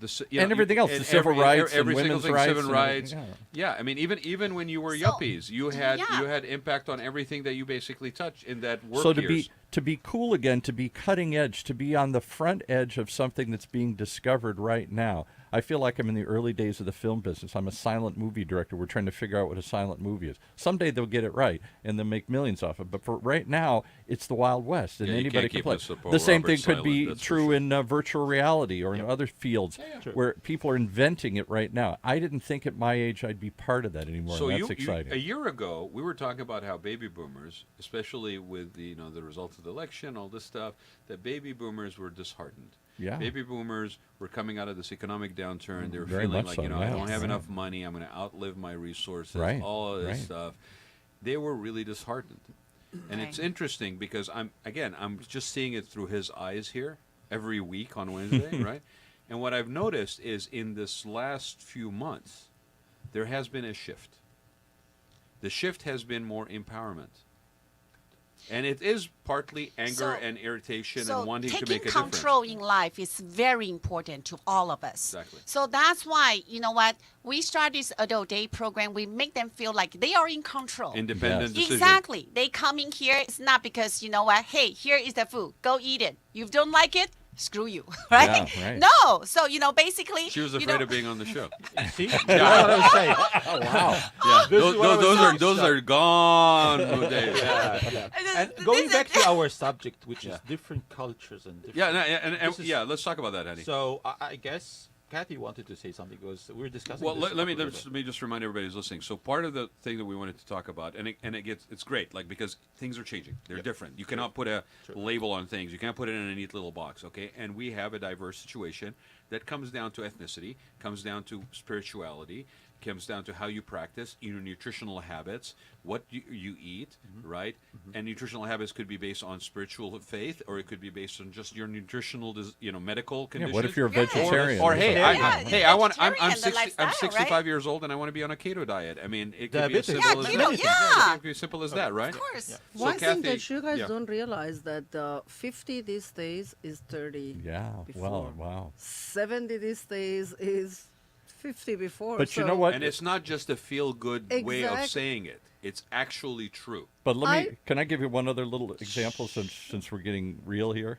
the And everything else, the civil rights and every single women's thing, rights civil and rights. everything, Yeah, I mean even when you were So, yuppies, you had yeah. impact on everything that you basically touched in that work So years. to be cool again, to be cutting edge, to be on the front edge of something that's being discovered right now. I feel like I'm in the early days of the film business. I'm a silent movie director. We're trying to figure out what a silent movie is. Someday they'll get it right and they'll make millions off it. But for right now, it's the Wild West, and Yeah, you anybody can't can keep play. us so Paul The same Roberts thing could be silent, that's for true sure. in virtual reality or in other fields where people are inventing it right now. I didn't think at my age I'd be part of that anymore. So and that's a exciting. year ago, we were talking about how baby boomers, especially with the results of the election, all this stuff, that baby boomers were disheartened. Yeah. Baby boomers were coming out of this economic downturn. They were Very feeling much like, so, I yeah. don't have Yes. enough money. I'm going to outlive my resources. Right, All of this right. stuff. They were really disheartened. And it's Right. interesting because I'm just seeing it through his eyes here every week on Wednesday, right? And what I've noticed is in this last few months, there has been a shift. The shift has been more empowerment. And it is partly anger So- and irritation So and wanting to taking make a control difference. in life is very important to all of us. Exactly. So that's why, you know what, we start this adult day program. We make them feel like they are in control. Independent Yes. decision. Exactly. They come in here. It's not because, you know what, hey, here is the food. Go eat it. You don't like it? Screw you, right? Yeah, right. No. So, basically. She was you afraid know, of being on the show. See, that's what I was saying. Oh, wow. Yeah, This is what I was saying. those are gone, Dave. And going back to our subject, which is different cultures and different. Yeah, no, and This is- let's talk about that, Hany. So I guess Kathy wanted to say something because we were discussing. Well, this let me a little bit. just remind everybody who's listening. So part of the thing that we wanted to talk about, and it's great, like because things are changing, they're different. You cannot put a label on things. You can't put it in a neat little box, okay? And we have a diverse situation that comes down to ethnicity, comes down to spirituality, comes down to how you practice, your nutritional habits, what you eat, right? And nutritional habits could be based on spiritual faith, or it could be based on just your nutritional, medical Yeah, conditions. what if you're a Yeah. vegetarian? Or hey, Yeah, I want. I'm vegetarian, the 60. I'm lifestyle, 65 right? years old, and I want to be on a keto diet. I mean, it could Diabetes. be as simple Yeah, as keto, that. yeah. It could be as simple as that, right? Of course. So One thing Kathy- that you guys yeah. don't realize that 50 these days is 30 Yeah. before. Well, wow. 70 these days is 50 before. But you so know what? And it's not just a feel-good way of Exact- saying it. It's actually true. But I- can I give you one other little example since we're getting real here?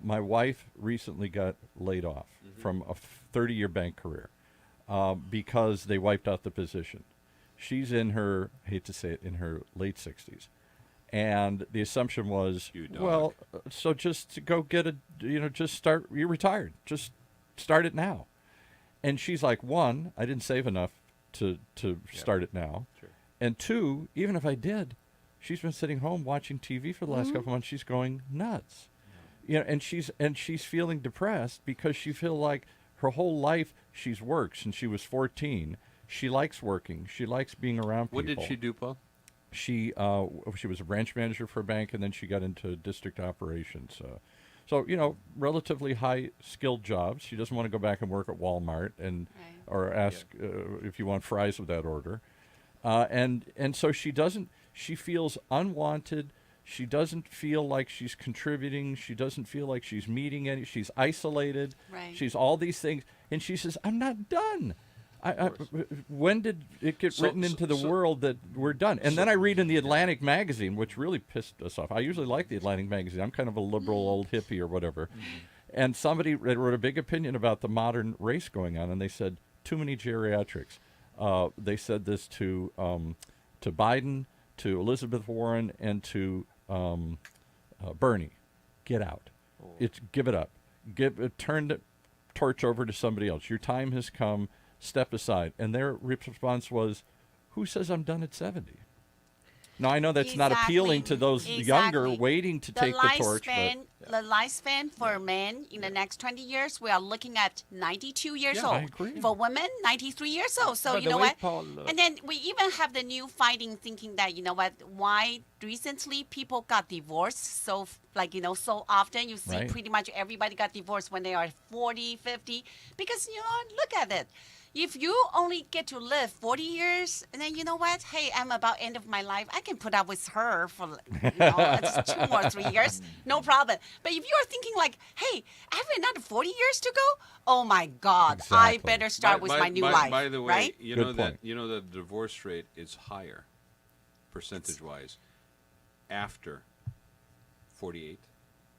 My wife recently got laid off from a 30-year bank career because they wiped out the position. She's in her, I hate to say it, in her late 60s. And the assumption was, You dog. well, so just to go get just start, you're retired. Just start it now. And she's like, one, I didn't save enough to start it now. Sure. And two, even if I did, she's been sitting home watching TV for the last couple months. She's going nuts. And she's feeling depressed because she feel like her whole life she's worked since she was 14. She likes working. She likes being around people. What did she do, Paul? She was a branch manager for a bank, and then she got into district operations. So relatively high skilled jobs. She doesn't want to go back and work at Walmart or ask if you want fries with that order. And so she doesn't. She feels unwanted. She doesn't feel like she's contributing. She doesn't feel like she's meeting any. She's isolated. Right. She's all these things, and she says, "I'm not done." When did it get written into the world that we're done? And then I read in the Atlantic magazine, which really pissed us off. I usually like the Atlantic magazine. I'm kind of a liberal old hippie or whatever. And somebody wrote a big opinion about the modern race going on, and they said too many geriatrics. They said this to Biden, to Elizabeth Warren, and to Bernie. Get out. Give it up. Turn the torch over to somebody else. Your time has come. Step aside. And their response was, who says I'm done at 70? Now, I know that's not appealing to those younger waiting to take the torch. The lifespan for men in the next 20 years, we are looking at 92 years Yeah, old. I agree. For women, 93 years old. So, But you the know way what? Paul, And then we even have the new fighting thinking that, you know what, why recently people got divorced so, so often. You see Right. pretty much everybody got divorced when they are 40, 50. Because, look at it. If you only get to live 40 years, and then you know what? Hey, I'm about end of my life. I can put up with her for it's 2 more 3 years, no problem. But if you are thinking like, hey, I have another 40 years to go, oh my God, I Exactly. better start with my new life. By the way, right? you Good know point. the divorce rate is higher, percentage-wise, after 48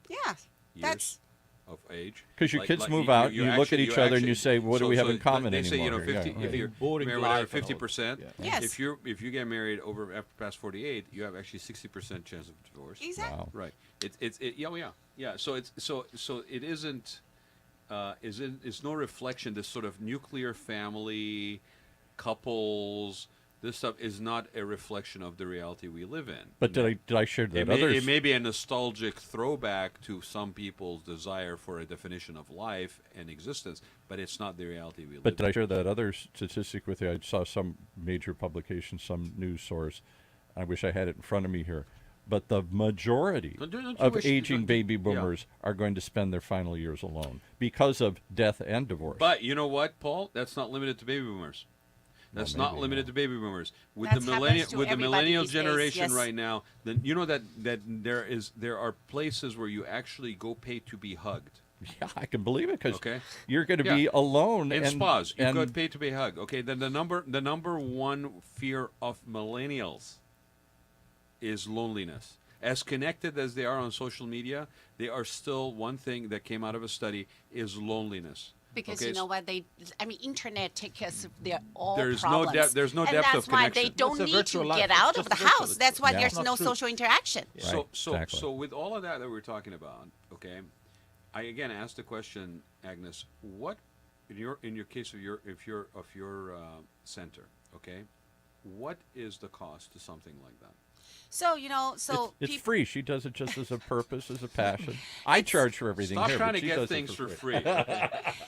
Yeah, years that's of age. Because your kids move out, you look at each other and you say, what do we have in common they say, anymore? 50, Yeah. if you're Boring married life over and all 50%, that. Yes. if you get married after past 48, you have actually 60% chance of divorce. exactly. Wow. Right. Yeah. So it isn't. It's no reflection. This sort of nuclear family, couples. This stuff is not a reflection of the reality we live in. But did I share that It may be a nostalgic throwback to some people's desire for a definition of life and existence, but it's not the reality we live But did in. I share that other statistic with you? I saw some major publication, some news source. I wish I had it in front of me here. But the majority Don't you of wish- aging don't- baby yeah. boomers are going to spend their final years alone because of death and divorce. But you know what, Paul? That's not limited to baby boomers. That's not maybe, limited yeah. to baby boomers. With That the happens to with the everybody millennial these days, generation yes. right now, then you know that there are places where you actually go pay to be hugged. Yeah, I can believe it because Okay. you're going to Yeah. be alone. In and, spas, you and got paid to be hugged. Okay, then the number one fear of millennials is loneliness. As connected as they are on social media, they are still one thing that came out of a study is loneliness. Because Okay, you know what internet takes care of their all There's no problems. depth- there's no and depth that's of why connection. they don't It's a need virtual to life. get It's out just of the virtual. house. That's why Yeah. there's Not no true. social interaction. Right, exactly. So with all of that we're talking about, okay, I again asked the question, Agnes, what in your case of your center, okay, what is the cost to something like that? So, you know, so It's peop- free. She does it just as a purpose, as a passion. I charge for everything Stop here, trying but to she get does things it for free. free.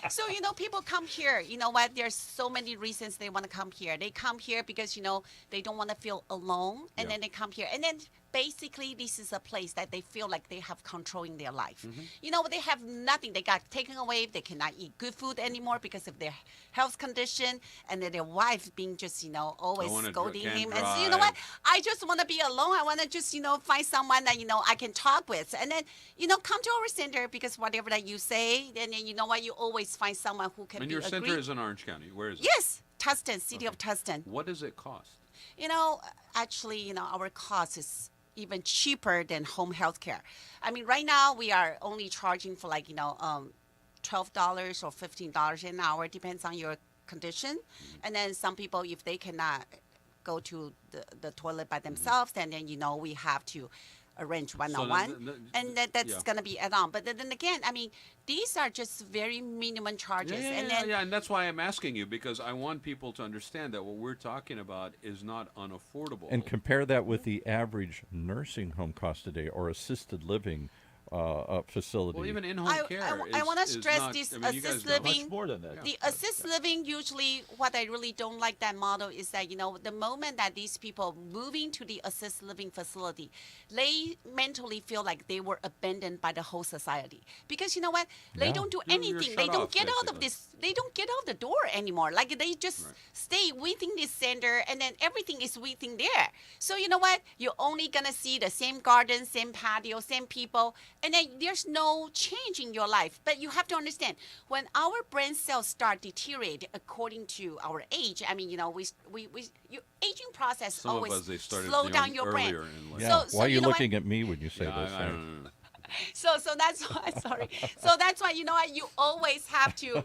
So, you know, people come here. You know what? There's so many reasons they want to come here. They come here because, you know, they don't want to feel alone. And Yeah. then they come here. And then basically, this is a place that they feel like they have control in their life. You know, they have nothing. They got taken away. They cannot eat good food anymore because of their health condition. And then their wife being just, you know, always wanna scolding can't him. And so, you know drive. what? I just want to be alone. I want to just, you know, find someone that, you know, I can talk with. And then, you know, come to our center because whatever that you say, and then you know what? You always find someone who can And be your center agree- is in Orange County. Where is it? Yes, Tustin, city of Okay. Tustin. What does it cost? You know, actually, you know, our cost is even cheaper than home health care. I mean, right now we are only charging for like, you know, $12 or $15 an hour, depends on your condition. And then some people, if they cannot go to the toilet by themselves, then, you know, we have to arrange one-on-one. And that's yeah. going to be add-on. But then again, I mean, these are just very minimum charges. And then And that's why I'm asking you, because I want people to understand that what we're talking about is not unaffordable. And compare that with the average nursing home cost today or assisted living facility. well, even in-home care I want to is stress not- this I mean, you guys assist know. living. Much more than that. The assist living, usually what I really don't like that model is that, you know, the moment that these people moving to the assist living facility, they mentally feel like they were abandoned by the whole society. Because you know what? They Yeah. don't do You're anything. shut They don't off, get out of basically. this. They don't get out the door anymore. Like they just Right. stay within this center and then everything is within there. So you know what? You're only going to see the same garden, same patio, same people. And then there's no change in your life. But you have to understand, when our brain cells start deteriorate according to our age, I mean, you know, your aging process Some always of us, they started slow down your brain. earlier in life. yeah. so Why are you you know what? looking at me when you say Yeah, this? I don't know. So that's why, sorry. So that's why, you know what, you always have to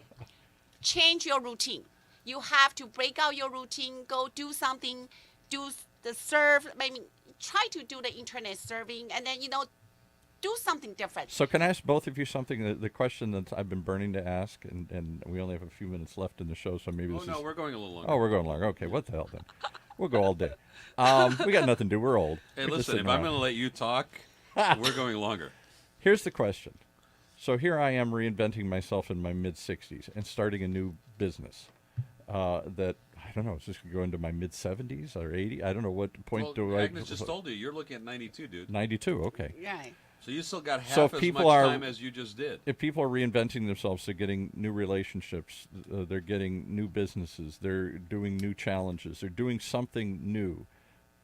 change your routine. You have to break out your routine, go do something, do the serve, I mean, try to do the internet serving, and then, you know, do something different. So can I ask both of you something? The question that I've been burning to ask, and we only have a few minutes left in the show, so maybe Oh, this no, is... we're going a little longer. Oh, we're going long. Okay, what the hell then? We'll go all day. We got nothing to do. We're old. Hey, We're just listen, sitting if I'm around. going to let you talk, we're going longer. Here's the question. So here I am reinventing myself in my mid-60s and starting a new business that, I don't know, is this going to go into my mid-70s or 80? I don't know what point Well, do I... Agnes just told you, you're looking at 92, dude. 92, okay. Right. So you still got half So if as people much are- time as you just did. If people are reinventing themselves, they're getting new relationships, they're getting new businesses, they're doing new challenges, they're doing something new.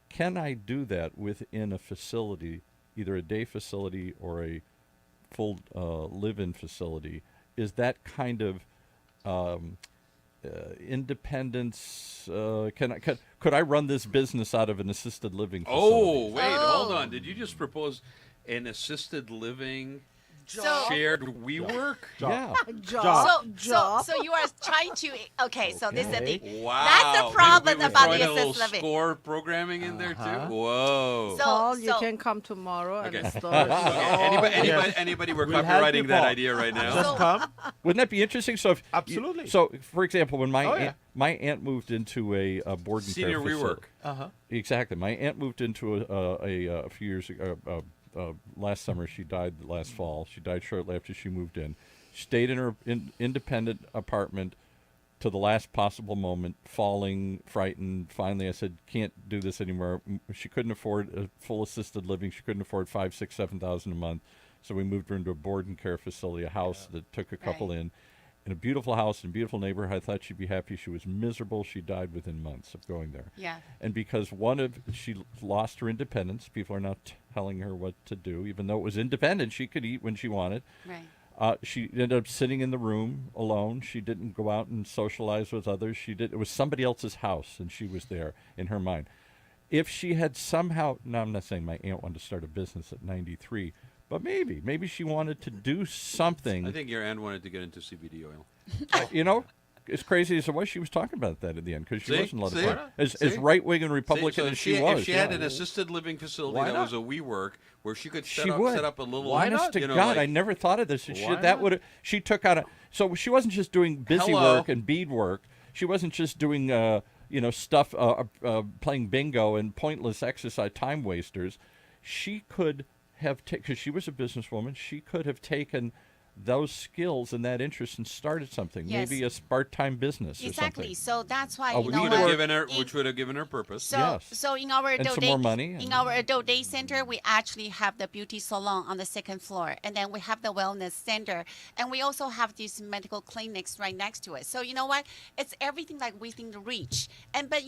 Can I do that within a facility, either a day facility or a full live-in facility? Is that kind of independence? Could I run this business out of an assisted living facility? Oh, wait, hold Oh. on. Did you just propose an assisted living So- shared WeWork? Yeah. So you are trying to, okay, so this is the thing. Wow. That's the problem we were about throwing the a little assisted living. score programming in there, Uh-huh. too? Whoa. So- Paul, you can come tomorrow Okay. and start. Okay, yes. anybody we're We'll help you, copywriting that Paul. idea right now? Just come. Wouldn't that be interesting? So if Absolutely. So, for example, when my Oh, yeah. aunt, my aunt moved into a board and Senior care facility. WeWork. Exactly. My aunt moved into a few years ago. Last summer, she died. Last fall, she died shortly after she moved in. She stayed in her independent apartment to the last possible moment, falling, frightened. Finally, I said, "Can't do this anymore." She couldn't afford a full assisted living. She couldn't afford $5,000, $6,000, $7,000 a month. So we moved her into a board and care facility, a house that took a couple Right. in a beautiful house in a beautiful neighborhood. I thought she'd be happy. She was miserable. She died within months of going there. Yeah. And because she lost her independence, people are now telling her what to do. Even though it was independent, she could eat when she wanted. Right. She ended up sitting in the room alone. She didn't go out and socialize with others. It was somebody else's house, and she was there in her mind. If she had somehow, now I'm not saying my aunt wanted to start a business at 93, but maybe she wanted to do something. I think your aunt wanted to get into CBD oil. You know, as crazy as it was, she was talking about that at the end because she See? wasn't allowed See? to talk. As See? right-wing and Republican So as she was. if she had yeah. an assisted living facility Why that not? was a WeWork where she could She set would. up a little. Honest to you know, God, I like- never thought of this. Why That not? would she took out so she wasn't just doing busy Hello. work and bead work. She wasn't just doing stuff, playing bingo and pointless exercise, time wasters. She could have, because she was a businesswoman, she could have taken those skills and that interest and started something, Yes. maybe a part-time business Exactly. or something. So that's why Oh, you we know would Would have what? given her, In- which would have given her purpose. So, Yes. so in our And adult some day, more money in and- our adult day center, we actually have the beauty salon on the second floor, and then we have the wellness center, and we also have these medical clinics right next to it. So you know what? It's everything like within the reach. And but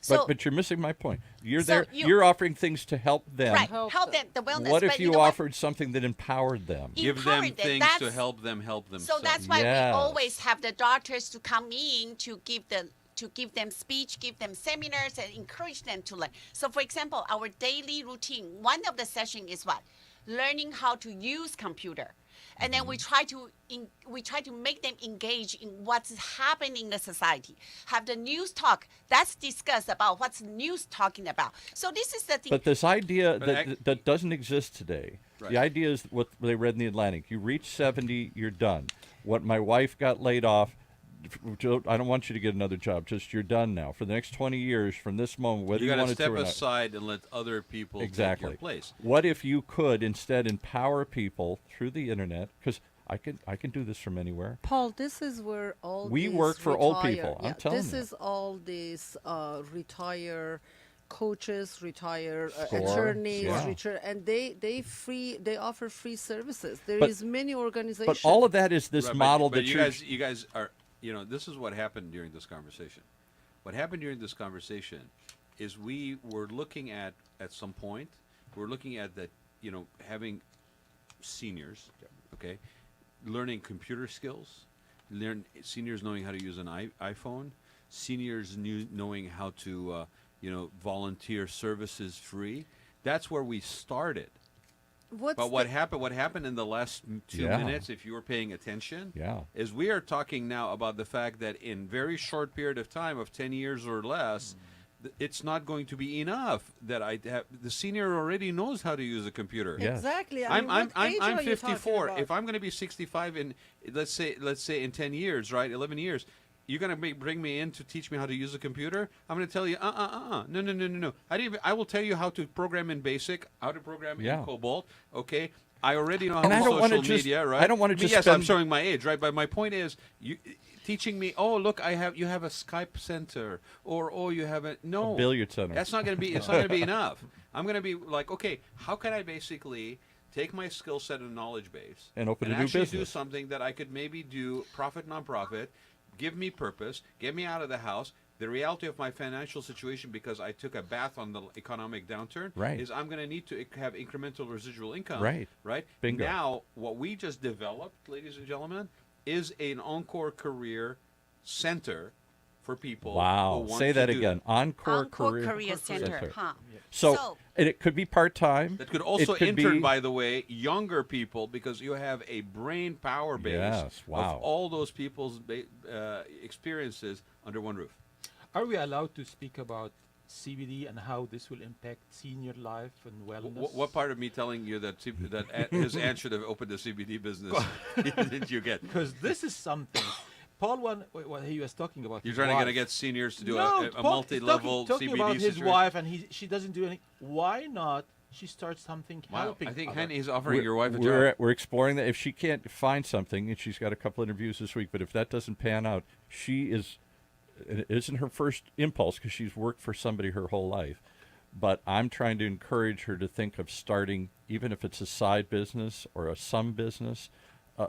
so but you're missing my point. You're So there. you- You're offering things to help them. right, Help help them. them the wellness. What if but you know what? offered something that empowered them? Give them Empowered them. things to That's- help them help themselves. So that's why Yes. we always have the doctors to come in to give them speech, give them seminars, and encourage them to learn. So, for example, our daily routine, one of the session is what? Learning how to use computer. And then we try to make them engage in what's happening in the society. Have the news talk that's discussed about what's news talking about. So this is the thing. But this idea But that doesn't exist today. Right. The idea is what they read in the Atlantic. You reach 70, you're done. What my wife got laid off, I don't want you to get another job. Just you're done now. For the next 20 years, from this moment, whether You you, got to wanted step to or not. aside and let other people Exactly. take your place. What if you could instead empower people through the internet? Because I can do this from anywhere. Paul, this is where all We these work for old retire- people, I'm yeah, telling this you. is all these retire coaches, retire Score, attorneys, yeah. and they offer free services. There But- is many organizations. But all of that is this Right, model but that you guys are, this is what happened during this conversation. What happened during this conversation is we were looking at some point, we're looking at that, having seniors, okay, learning computer skills, seniors knowing how to use an iPhone, seniors knowing how to, volunteer services free. That's where we started. But what happened in the last 2 Yeah. minutes, if you were paying attention, Yeah. is we are talking now about the fact that in very short period of time of 10 years or less, it's not going to be enough that the senior already knows how to use a computer. Yeah. Exactly. I mean, what age I'm are you talking 54. about? If I'm going to be 65 in let's say in 10 years, right? 11 years, you're going to bring me in to teach me how to use a computer? I'm going to tell you, no. I will tell you how to program in BASIC, how to program Yeah. in COBOL, okay? I already know how And to I don't wanna social just- media, right? I don't wanna just Yes, I'm spend- showing my age, right? But my point is, you teaching me, oh, look, you have a Skype center, or, oh, you have a billiard center. That's not going to be, it's not going to be enough. I'm going to be like, okay, how can I basically take my skill set and knowledge base And open a new actually do business. something that I could maybe do profit, non-profit, give me purpose, get me out of the house. The reality of my financial situation, because I took a bath on the economic downturn, Right. is I'm going to need to have incremental residual income. Right. Right. Bingo. Now, what we just developed, ladies and gentlemen, is an Encore Career Center for people. who Wow. want Say to that do again. Encore Encore Career, Career Center, huh? So, and it could be part-time. That could also It could intern, be- by the way, younger people, because you have a brain power base Yes, wow. of all those people's experiences under one roof. Are we allowed to speak about CBD and how this will impact senior life and wellness? What part of me telling you that his aunt should have opened a CBD business did you get? Because this is something. Paul, what he was talking about. You're his trying to wife. get seniors to do No, a Paul is multi-level talking CBD about his situation? wife, and she doesn't do anything. Why not? She starts something Wow, helping. I think other- Hany is offering your wife a we're, job. we're exploring that. If she can't find something, and she's got a couple interviews this week, but if that doesn't pan out, it isn't her first impulse because she's worked for somebody her whole life. But I'm trying to encourage her to think of starting, even if it's a side business or some business,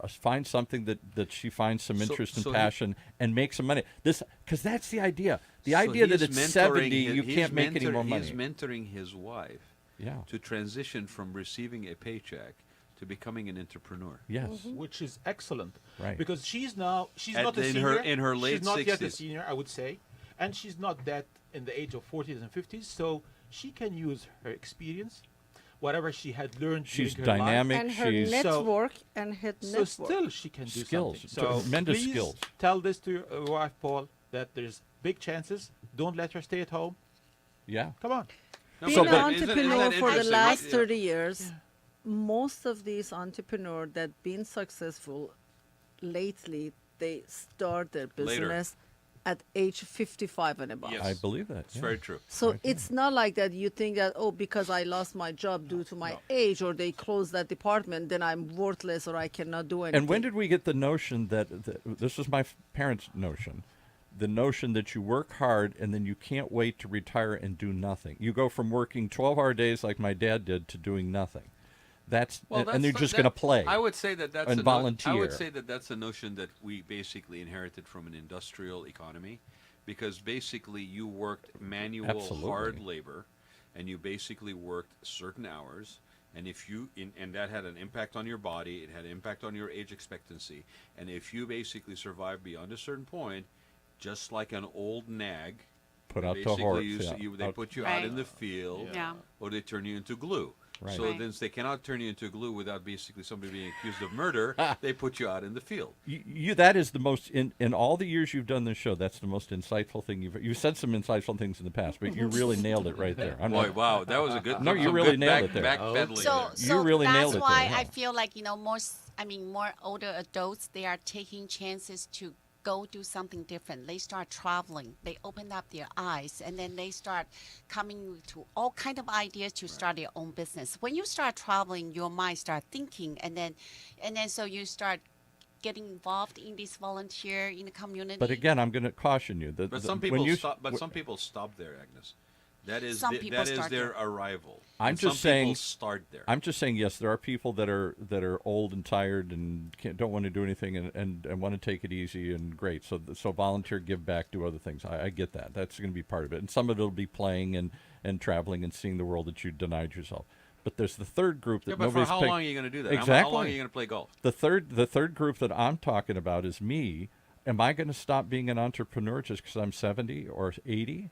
find something that she finds some interest and so he- passion and make some money. Because that's the idea. The So idea that he's it's mentoring 70, you he's can't make any more money. He's mentoring his wife Yeah. to transition from receiving a paycheck to becoming an entrepreneur. Yes. which is excellent. Right. Because she's At not a in senior. her late she's not yet a 60s. senior, I would say, and she's not that in the age of 40s and 50s. So she can use her experience, whatever she had learned. She's during her life. dynamic. and her she's network and her So network. still she can do Skills, something. So tremendous please skills. tell this to your wife, Paul, that there's big chances. Don't let her stay at home. Yeah. Come on. No, Being but an that- isn't that entrepreneur for the interesting, last right? 30 years, most of these entrepreneurs that been successful lately, they start their Later. business at age 55 and above. Yes. I believe that. It's yeah. very true. So it's not like that you think that, oh, because I lost my job due to my age or they closed that department, then I'm worthless or I cannot do anything. And when did we get the notion that this was my parents' notion, the notion that you work hard and then you can't wait to retire and do nothing. You go from working 12-hour days like my dad did to doing nothing. And they're just going to play. I would say that that's and volunteer. I would say that that's a notion that we basically inherited from an industrial economy, because basically you worked manual Absolutely. hard labor, and you basically worked certain hours, and if you and that had an impact on your body, it had an impact on your age expectancy, and if you basically survived beyond a certain point, just like an old nag, Put out to basically horse. they put you out Right. in the field, Yeah. or they turn you into glue. Right. So Right. then they cannot turn you into glue without basically somebody being accused of murder. They put you out in the field. You that is the most in all the years you've done this show. That's the most insightful thing you've said some insightful things in the past, but you really nailed it right there. I'm Boy, not- wow, that was a good. No, you some really good nailed it there. Backpedaling So, there. You really that's nailed it why there, I yeah. feel like more older adults, they are taking chances to go do something different. They start traveling. They open up their eyes, and then they start coming to all kind of ideas to start their own business. When you start traveling, your mind start thinking, and then so you start getting involved in this volunteer in the community. But again, I'm going to caution you. But some people stop. But some people stop there, Agnes. That is Some people that is start their there. arrival. I'm And just some people saying- start there. I'm just saying, yes, there are people that are old and tired and don't want to do anything and want to take it easy and great. So volunteer, give back, do other things. I get that. That's going to be part of it. And some of it will be playing and traveling and seeing the world that you denied yourself. But there's the third group that Yeah, but for nobody's how picked. long are you going to do that? Exactly. How long are you going to play golf? The third group that I'm talking about is me. Am I going to stop being an entrepreneur just because I'm 70 or 80?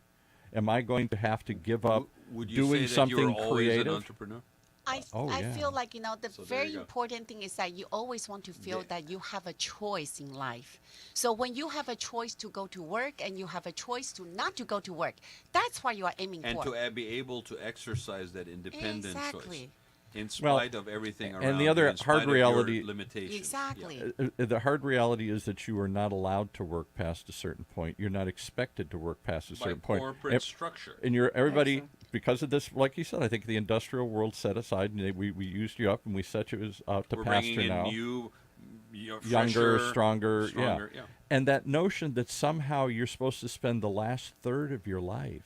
Am I going to have to give up Would you doing say that something you're always creative? an entrepreneur? I yeah. feel like, the So there very you go. important thing is that you always want to feel that you have a choice in life. So when you have a choice to go to work and you have a choice to not to go to work, that's what you are aiming And for. to be able to exercise that independent choice. Exactly. In Well, spite of everything around and the you, other in spite hard of your reality- limitations. Exactly. The hard reality is that you are not allowed to work past a certain point. You're not expected to work past a By certain point. corporate structure. And everybody, because of this, like you said, I think the industrial world set aside, and we used you up and we set you out to We're pasture bringing in now. new, Younger, fresher, stronger, yeah. And that notion that somehow you're supposed to spend the last third of your life,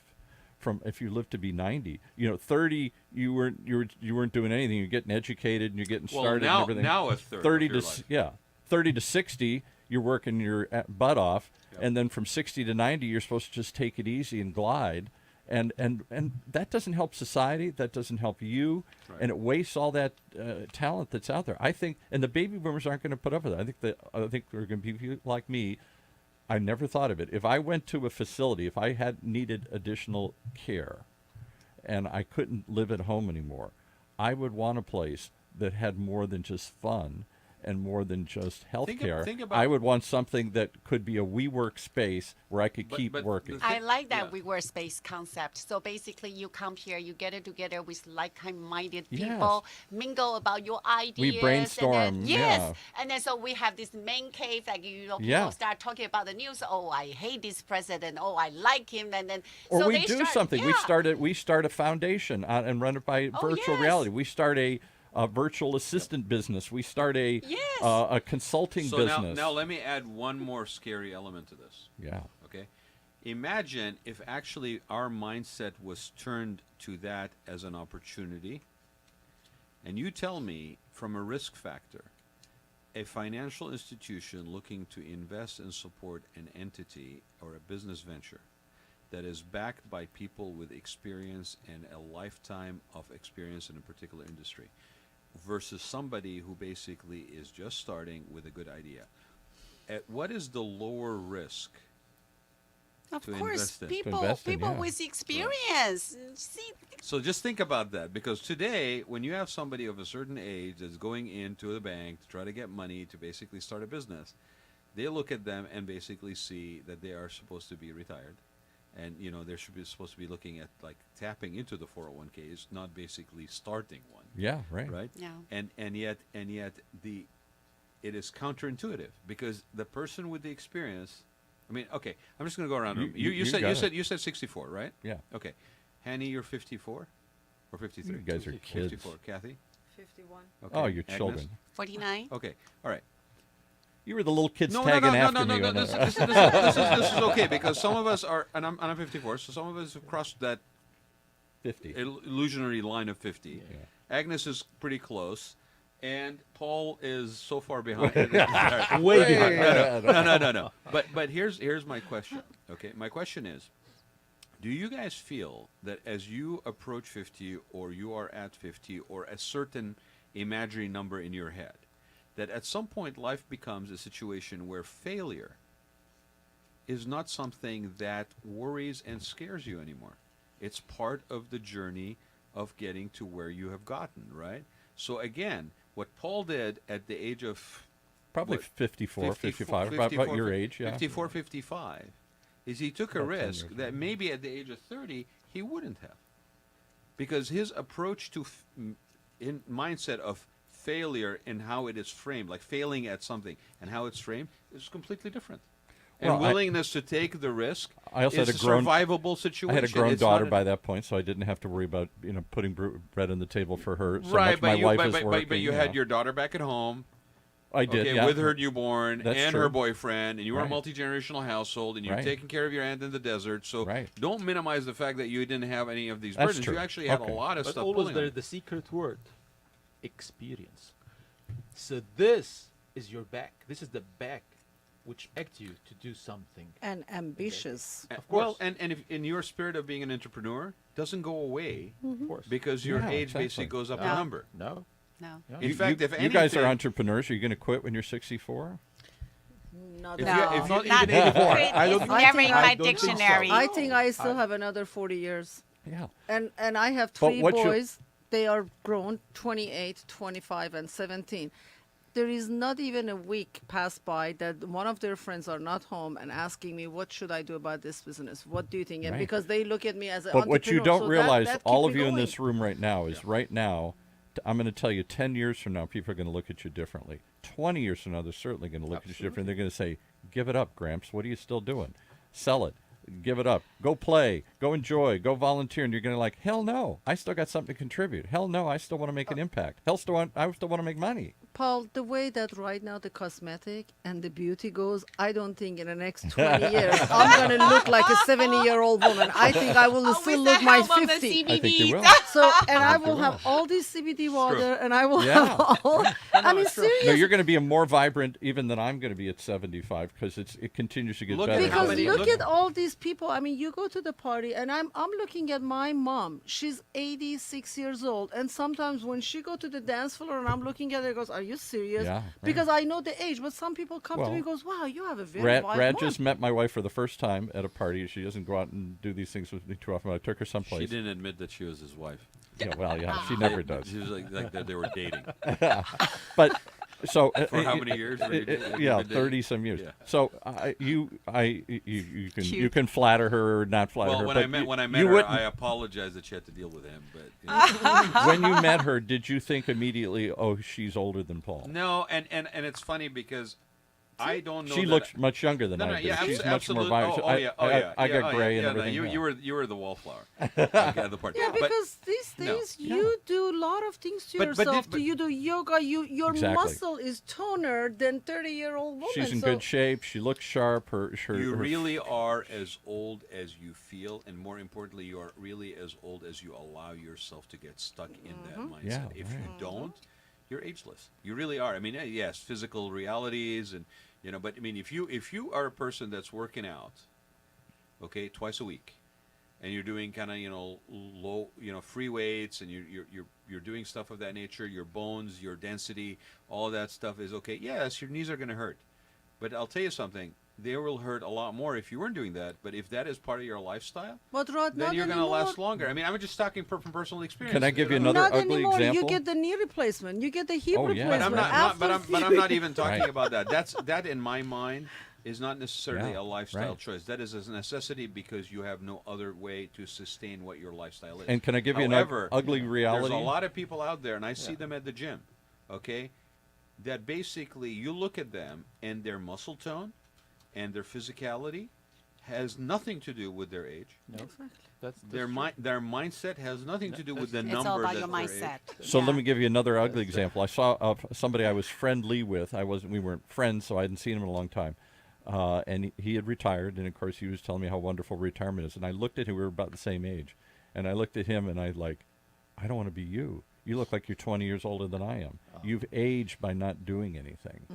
from if you live to be 90, 30, you weren't doing anything. You're getting educated and you're getting Well, started and everything. now a third 30 of your to life. 30 to 60, you're working your butt off, Yep. and then from 60 to 90, you're supposed to just take it easy and glide. And that doesn't help society. That doesn't help you, Right. and it wastes all that talent that's out there. I think, and the baby boomers aren't going to put up with it. I think they're going to be people like me. I never thought of it. If I went to a facility, if I had needed additional care, and I couldn't live at home anymore, I would want a place that had more than just fun and more than just health care. think about- I would want something that could be a WeWork space where I could But- keep but working. the- I like that Yeah. we were space concept. So basically, you come here, you get it together with like-minded Yes. people, mingle about your ideas. brainstorm, And then, yes, yeah. and then so we have this main cave, like people Yeah. start talking about the news. Oh, I hate this president. Oh, I like him. And then Or so we they do start, something. Yeah. We start a foundation and run it by Oh, virtual yes. reality. We start a virtual assistant business. We start a Yes. consulting So business. now let me add one more scary element to this. Yeah. Okay, imagine if actually our mindset was turned to that as an opportunity, and you tell me from a risk factor, a financial institution looking to invest and support an entity or a business venture that is backed by people with experience and a lifetime of experience in a particular industry versus somebody who basically is just starting with a good idea. What is the lower risk? Of to course, invest in. To people invest in, yeah. with experience. See, So just think about that, because today, when you have somebody of a certain age that's going into the bank to try to get money to basically start a business, they look at them and basically see that they are supposed to be retired. And, they should be supposed to be looking at, like, tapping into the 401ks, not basically starting one. Yeah. Right. Right? Yeah. And yet it is counterintuitive, because the person with the experience I mean, okay, I'm just going to go around. You You got said it. you said 64, right? Yeah. Okay, Hany, you're 54 or 53. You guys are kids. 54. Kathy. 51. Okay. Oh, you're Agnes? children. 49. Okay, all right. You were the little kids No, tagging no, after no, me. no, when no. I- This is okay because some of us are, and I'm 54, so some of us have crossed that 50. illusionary line of 50. Yeah. Agnes is pretty close, and Paul is so far behind. Way behind. No. But here's my question. Okay, my question is, do you guys feel that as you approach 50, or you are at 50, or a certain imaginary number in your head, that at some point life becomes a situation where failure is not something that worries and scares you anymore? It's part of the journey of getting to where you have gotten, right? So again, what Paul did at the age of Probably what, 54, 55, about your age, yeah. 54, 55, is he took a About 10 risk years. that maybe at the age of 30 he wouldn't have, because his approach to in mindset of failure and how it is framed, like failing at something and how it's framed, is completely different. And Well, willingness to take the risk I also is had a a grown- survivable situation. I had a grown It's daughter not by that point, so I didn't have to worry about putting bread on the table for her. So right, much my but wife you, is working. but you had your daughter back at home. I did, Okay, yeah. with her newborn That's and true. her boyfriend, and you were Right. a multi-generational household, and you were Right. taking care of your aunt in the desert. So Right. don't minimize the fact that you didn't have any of these That's burdens. true. You actually had Okay. a lot of But stuff always pulling on there you. the secret word, experience. So this is your back. This is the back which act you to do something. And ambitious. And- Of course. Well, and if in your spirit of being an entrepreneur doesn't go away Of course. because your Yeah, age exactly. basically goes up No. a number. No. No. Yeah. In fact, if you anything, guys are entrepreneurs. Are you going to quit when you're 64? Not If at you- all. if you- Not even even 84. It's I don't. I never think in I my don't think so. dictionary. I think I still have another 40 years. Yeah. And I have But three what you- boys. They are grown, 28, 25, and 17. There is not even a week passed by that one of their friends are not home and asking me, what should I do about this business? What do you think? And Right. because they look at me as an But what you entrepreneur, don't so realize, that all keep of me you in going. this room right now, is right now, I'm going to tell you 10 years from now, people are going to look at you differently. 20 years from now, they're certainly going to look at you differently. They're going to say, give it up, Gramps. What are you still doing? Sell it. Give it up. Go play. Go enjoy. Go volunteer. And you're going to like, hell no. I still got something to contribute. Hell no. I still want to make an impact. I still want to make money. Paul, the way that right now the cosmetic and the beauty goes, I don't think in the next 20 years I'm going to look like a 70-year-old woman. I think I will still look my 50. I think you will. So, and I will have all this CBD water, and I will Yeah. have all. I mean, it's true. seriously. No, you're going to be a more vibrant even than I'm going to be at 75 because it continues to get Look at better. how Because many- look look- at all these people. I mean, you go to the party, and I'm looking at my mom. She's 86 years old, and sometimes when she go to the dance floor, and I'm looking at her, goes, "Are you serious?" Yeah, right. Because I know the age. But some people come to me Well, and goes, "Wow, you have a very Rad wild mom." just met my wife for the first time at a party. She doesn't go out and do these things with me too often. I took her She someplace. didn't admit that she was his wife. Yeah, well, yeah, she never does. She was like that they were dating. But so For how many years were you dating? yeah, You've been dating? 30 some years. Yeah. So you can flatter her or not flatter Well, her. when but I met you her, wouldn't- I apologized that she had to deal with him. But you know. when you met her, did you think immediately, oh, she's older than Paul? No, and it's funny because I don't know. She that looks much younger than I do. yeah, She's much more absolutely. vibrant. Oh, yeah, oh, yeah. I yeah, got oh, gray yeah, and no, everything. you were the wallflower. At the party. Yeah, But- because these no. days you do a lot of things to But yourself. but- You do yoga. Your Exactly. muscle is toner than 30-year-old woman. She's in so good shape. She looks sharp. you her really are as old as you feel, and more importantly, you are really as old as you allow yourself to get stuck in that mindset. Yeah, If right. you don't, you're ageless. You really are. I mean, yes, physical realities, and but I mean, if you are a person that's working out, okay, twice a week, and you're doing kind of low free weights, and you're doing stuff of that nature, your bones, your density, all that stuff is okay. Yes, your knees are going to hurt, but I'll tell you something. They will hurt a lot more if you weren't doing that. But if that is part of your lifestyle, but Rod, then not you're going to anymore. last longer. I mean, I'm just talking from personal experience. Can I give you know? another Not ugly anymore. You example? get the knee replacement. You get the hip Oh, yeah. But replacement. I'm not. after But I'm not even talking Right. about that. That in my mind is not necessarily Yeah, a lifestyle right. choice. That is a necessity because you have no other way to sustain what your lifestyle is. And can I give you an However, ugly reality? There's a lot of people out there, and I see them at the gym. Okay, that basically you look at them and their muscle tone and their physicality has nothing to do with their age. No, Exactly. that's Their true. their mindset has nothing to do with the It's number. all about that your their mindset. age. So Yeah. let me give you another ugly example. I saw somebody I was friendly with. We weren't friends, so I hadn't seen him in a long time. And he had retired, and of course he was telling me how wonderful retirement is. And I looked at him; we were about the same age. And I looked at him, and I don't want to be you. You look like you're 20 years older than I am. You've aged by not doing anything.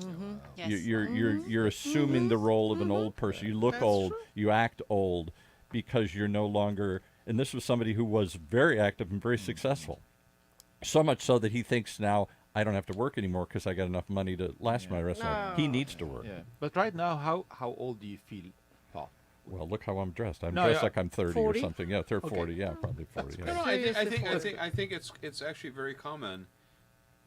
Yes. You're assuming the role of an old person. You look That's old. true. You act old because you're no longer. And this was somebody who was very active and very successful. So much so that he thinks now, I don't have to work anymore because I got enough money to last my rest of my life. He No. needs to work. Yeah. But right now, how old do you feel, Paul? Well, look how I'm dressed. I'm No, dressed yeah. like I'm 30 40? or something. Yeah, 40. Yeah, probably 40. No, Yeah. no, I Seriously, think it's actually very common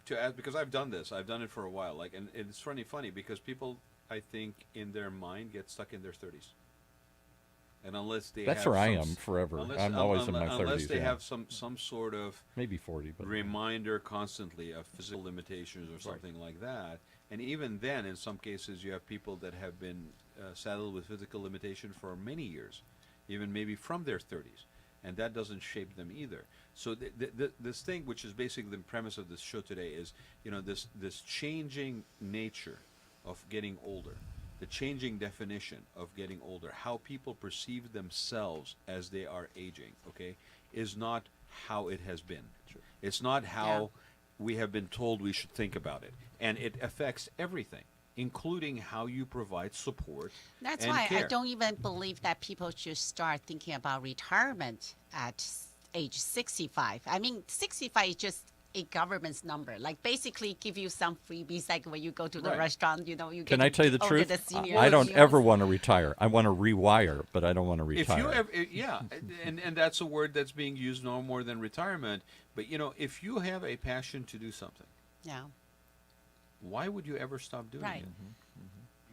to ask, because I've done this. I've done it for a while. And it's funny because people, I think, in their mind get stuck in their 30s. And unless they That's have where I some am forever. unless- I'm always in my 30s. Unless they yeah. have some sort of Maybe 40, but reminder constantly of physical limitations or something like that. And even then, in some cases, you have people that have been saddled with physical limitation for many years, even maybe from their 30s, and that doesn't shape them either. So this thing, which is basically the premise of this show today, is this changing nature of getting older, the changing definition of getting older, how people perceive themselves as they are aging, okay, is not how it has been. It's not how we have been told we should think about it. And it affects everything, including how you provide support That's and why care. I don't even believe that people should start thinking about retirement at age 65. I mean, 65 is just a government's number. Like basically give you some freebies, like when you go to the Right. restaurant, you get Can I to tell you the order truth? the senior I don't meals. ever want to retire. I want to rewire, but I don't want to If retire. you ever, and that's a word that's being used no more than retirement. But if you have a passion to do something, Yeah. why would you ever stop doing Right. it?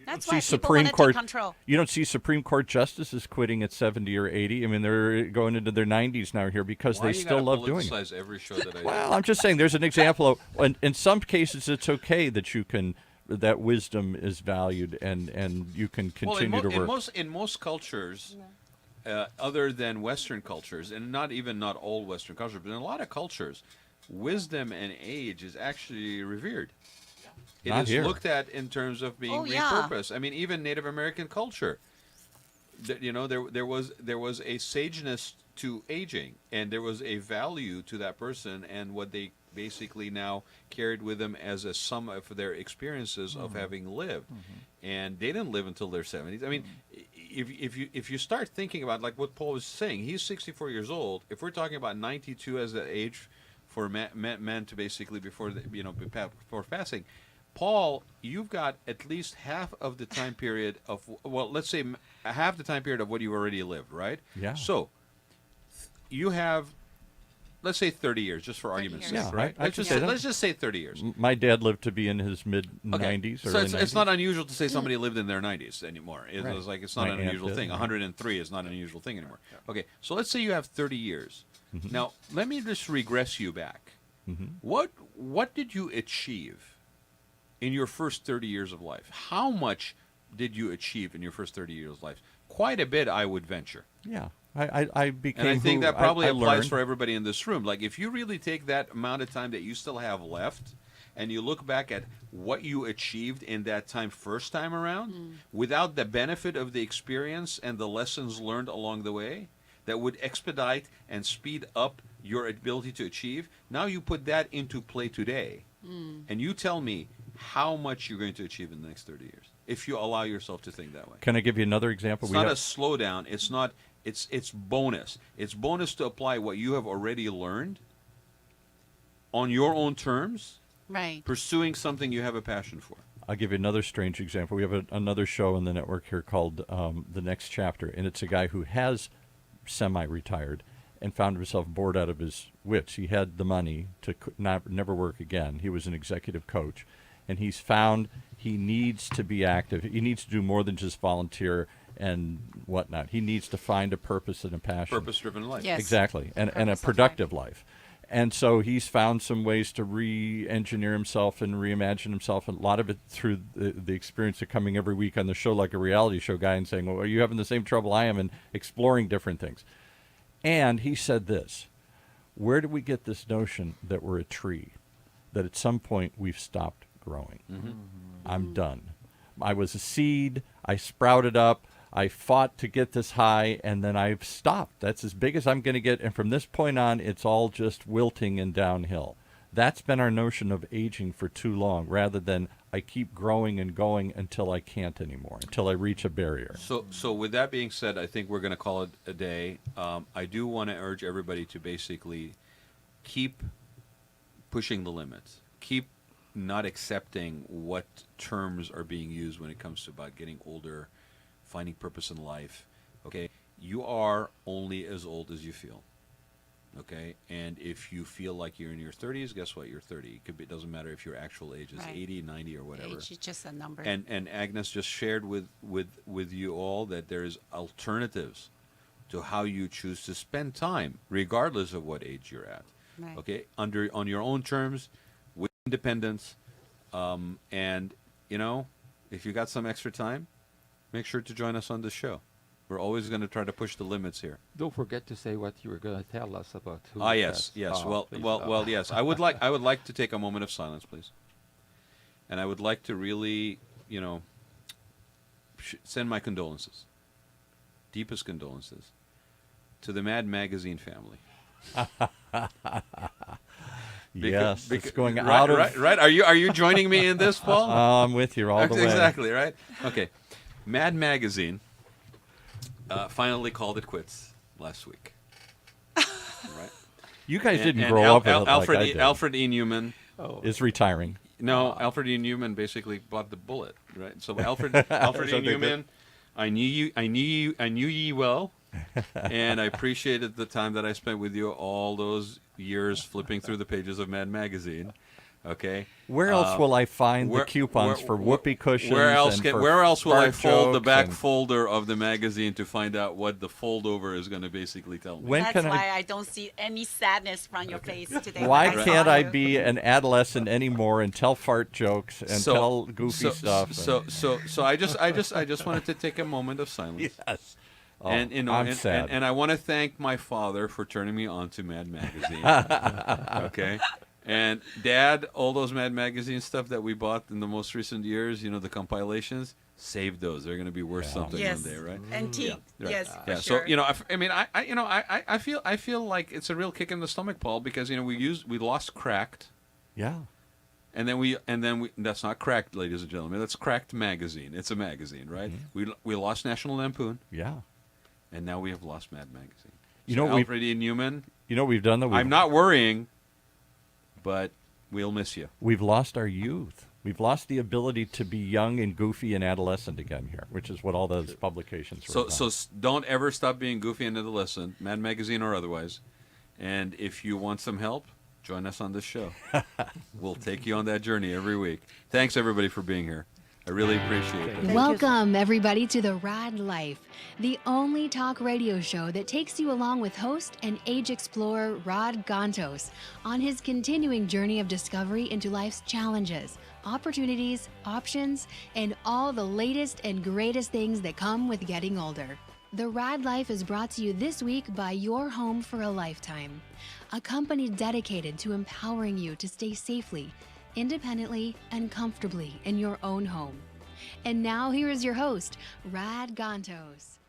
That's see why people Supreme want to Court take control. You don't see Supreme Court justices quitting at 70 or 80. I mean, they're going into their 90s now here because Why they you still gotta love doing it. politicize every show that I do? Well, I'm just saying there's an example of, in some cases, it's okay that that wisdom is valued and you can continue to work. In most cultures, other than Western cultures, and not all Western cultures, but in a lot of cultures, wisdom and age is actually revered. It Not is here. looked at in terms of being Oh, yeah. repurposed. I mean, even Native American culture, there was a sageness to aging, and there was a value to that person and what they basically now carried with them as a sum of their experiences of having lived. And they didn't live until their 70s. I mean, if you start thinking about like what Paul was saying, he's 64 years old. If we're talking about 92 as the age for men to basically before passing, Paul, you've got at least half of the time period of, well, let's say half the time period of what you've already lived, right? Yeah. So you have, let's say 30 years, just for 30 argument's years. sake, Yeah, right? I can say that. Let's just say 30 years. My dad lived to be in his mid Okay. 90s. So early it's 90s. not unusual to say somebody lived in their 90s anymore. It's Right. like it's not My an aunt unusual did, thing. right. 103 is not an unusual thing anymore. Okay, so let's say you have 30 years. Mm-hmm. Now, let me just regress you back. What did you achieve in your first 30 years of life? How much did you achieve in your first 30 years of life? Quite a bit, I would venture. Yeah. I became And I think who that probably I applies learned. for everybody in this room. Like, if you really take that amount of time that you still have left and you look back at what you achieved in that time first time around, without the benefit of the experience and the lessons learned along the way, that would expedite and speed up your ability to achieve, now you put that into play today. And you tell me how much you're going to achieve in the next 30 years, if you allow yourself to think that way. Can I give you another example? It's not a slowdown. It's not. It's bonus. It's bonus to apply what you have already learned on your own terms, Right. pursuing something you have a passion for. I'll give you another strange example. We have another show on the network here called The Next Chapter, and it's a guy who has semi-retired and found himself bored out of his wits. He had the money to never work again. He was an executive coach, and he's found he needs to be active. He needs to do more than just volunteer and whatnot. He needs to find a purpose and a passion. Purpose-driven life. Yes. Exactly, and a Purpose of productive life. And so he's found some ways to re-engineer himself and reimagine himself, and a lot of it through the experience of coming every week on the show like a reality show guy and saying, well, are you having the same trouble I am, and exploring different things. And he said this, where did we get this notion that we're a tree, that at some point we've stopped growing? I'm done. I was a seed, I sprouted up, I fought to get this high, and then I've stopped. That's as big as I'm going to get, and from this point on, it's all just wilting and downhill. That's been our notion of aging for too long, rather than I keep growing and going until I can't anymore, until I reach a barrier. So with that being said, I think we're going to call it a day. I do want to urge everybody to basically keep pushing the limits. Keep not accepting what terms are being used when it comes to about getting older, finding purpose in life. Okay, you are only as old as you feel. Okay, and if you feel like you're in your 30s, guess what? You're 30. It doesn't matter if your actual age is 80, 90, or whatever. Age is just a number. And Agnes just shared with you all that there's alternatives to how you choose to spend time, regardless of what age you're at. Right. Okay, on your own terms, with independence, and if you got some extra time, make sure to join us on this show. We're always going to try to push the limits here. Don't forget to say what you were going to tell us about who. Yes. Oh, Well, yes. I would like to take a moment of silence, please. And I would like to really, send my condolences, deepest condolences, to the Mad Magazine family. Yes, it's going right, out of... Right. Are you joining me in this, Paul? I'm with you all the way. Exactly, right? Okay. Mad Magazine finally called it quits last week. Right? You guys didn't grow up with it Alfred, like I did. Alfred E. Newman. Is retiring. No, Alfred E. Newman basically bought the bullet, right? So Alfred E. Newman, I knew ye well, and I appreciated the time that I spent with you all those years flipping through the pages of Mad Magazine. Okay. Where else will I find the coupons for whoopee cushions? Where else will I fold the back and... folder of the magazine to find out what the foldover is going to basically tell me? That's why I don't see any sadness from your face today. Why can't I be an adolescent anymore and tell fart jokes and tell goofy stuff? So I just wanted to take a moment of silence. Yes. Oh, I'm sad. And I want to thank my father for turning me on to Mad Magazine. Okay. And Dad, all those Mad Magazine stuff that we bought in the most recent years, the compilations, save those. They're going to be worth something one day, right? Antique. Yeah. Yes. Yeah. Sure. So I feel like it's a real kick in the stomach, Paul, because we lost Cracked. Yeah. And then we that's not Cracked, ladies and gentlemen. That's Cracked Magazine. It's a magazine, right? Mm-hmm. We lost National Lampoon. Yeah. And now we have lost Mad Magazine. Alfred E. Newman. You know what we've done though? I'm not worrying, but we'll miss you. We've lost our youth. We've lost the ability to be young and goofy and adolescent again here, which is what all those publications were about. So don't ever stop being goofy and adolescent, Mad Magazine or otherwise. And if you want some help, join us on this show. We'll take you on that journey every week. Thanks, everybody, for being here. I really appreciate it. Welcome, everybody, to the Rad Life, the only talk radio show that takes you along with host and age explorer Rod Gantos on his continuing journey of discovery into life's challenges, opportunities, options, and all the latest and greatest things that come with getting older. The Rad Life is brought to you this week by Your Home for a Lifetime, a company dedicated to empowering you to stay safely, independently, and comfortably in your own home. And now here is your host, Rod Gantos.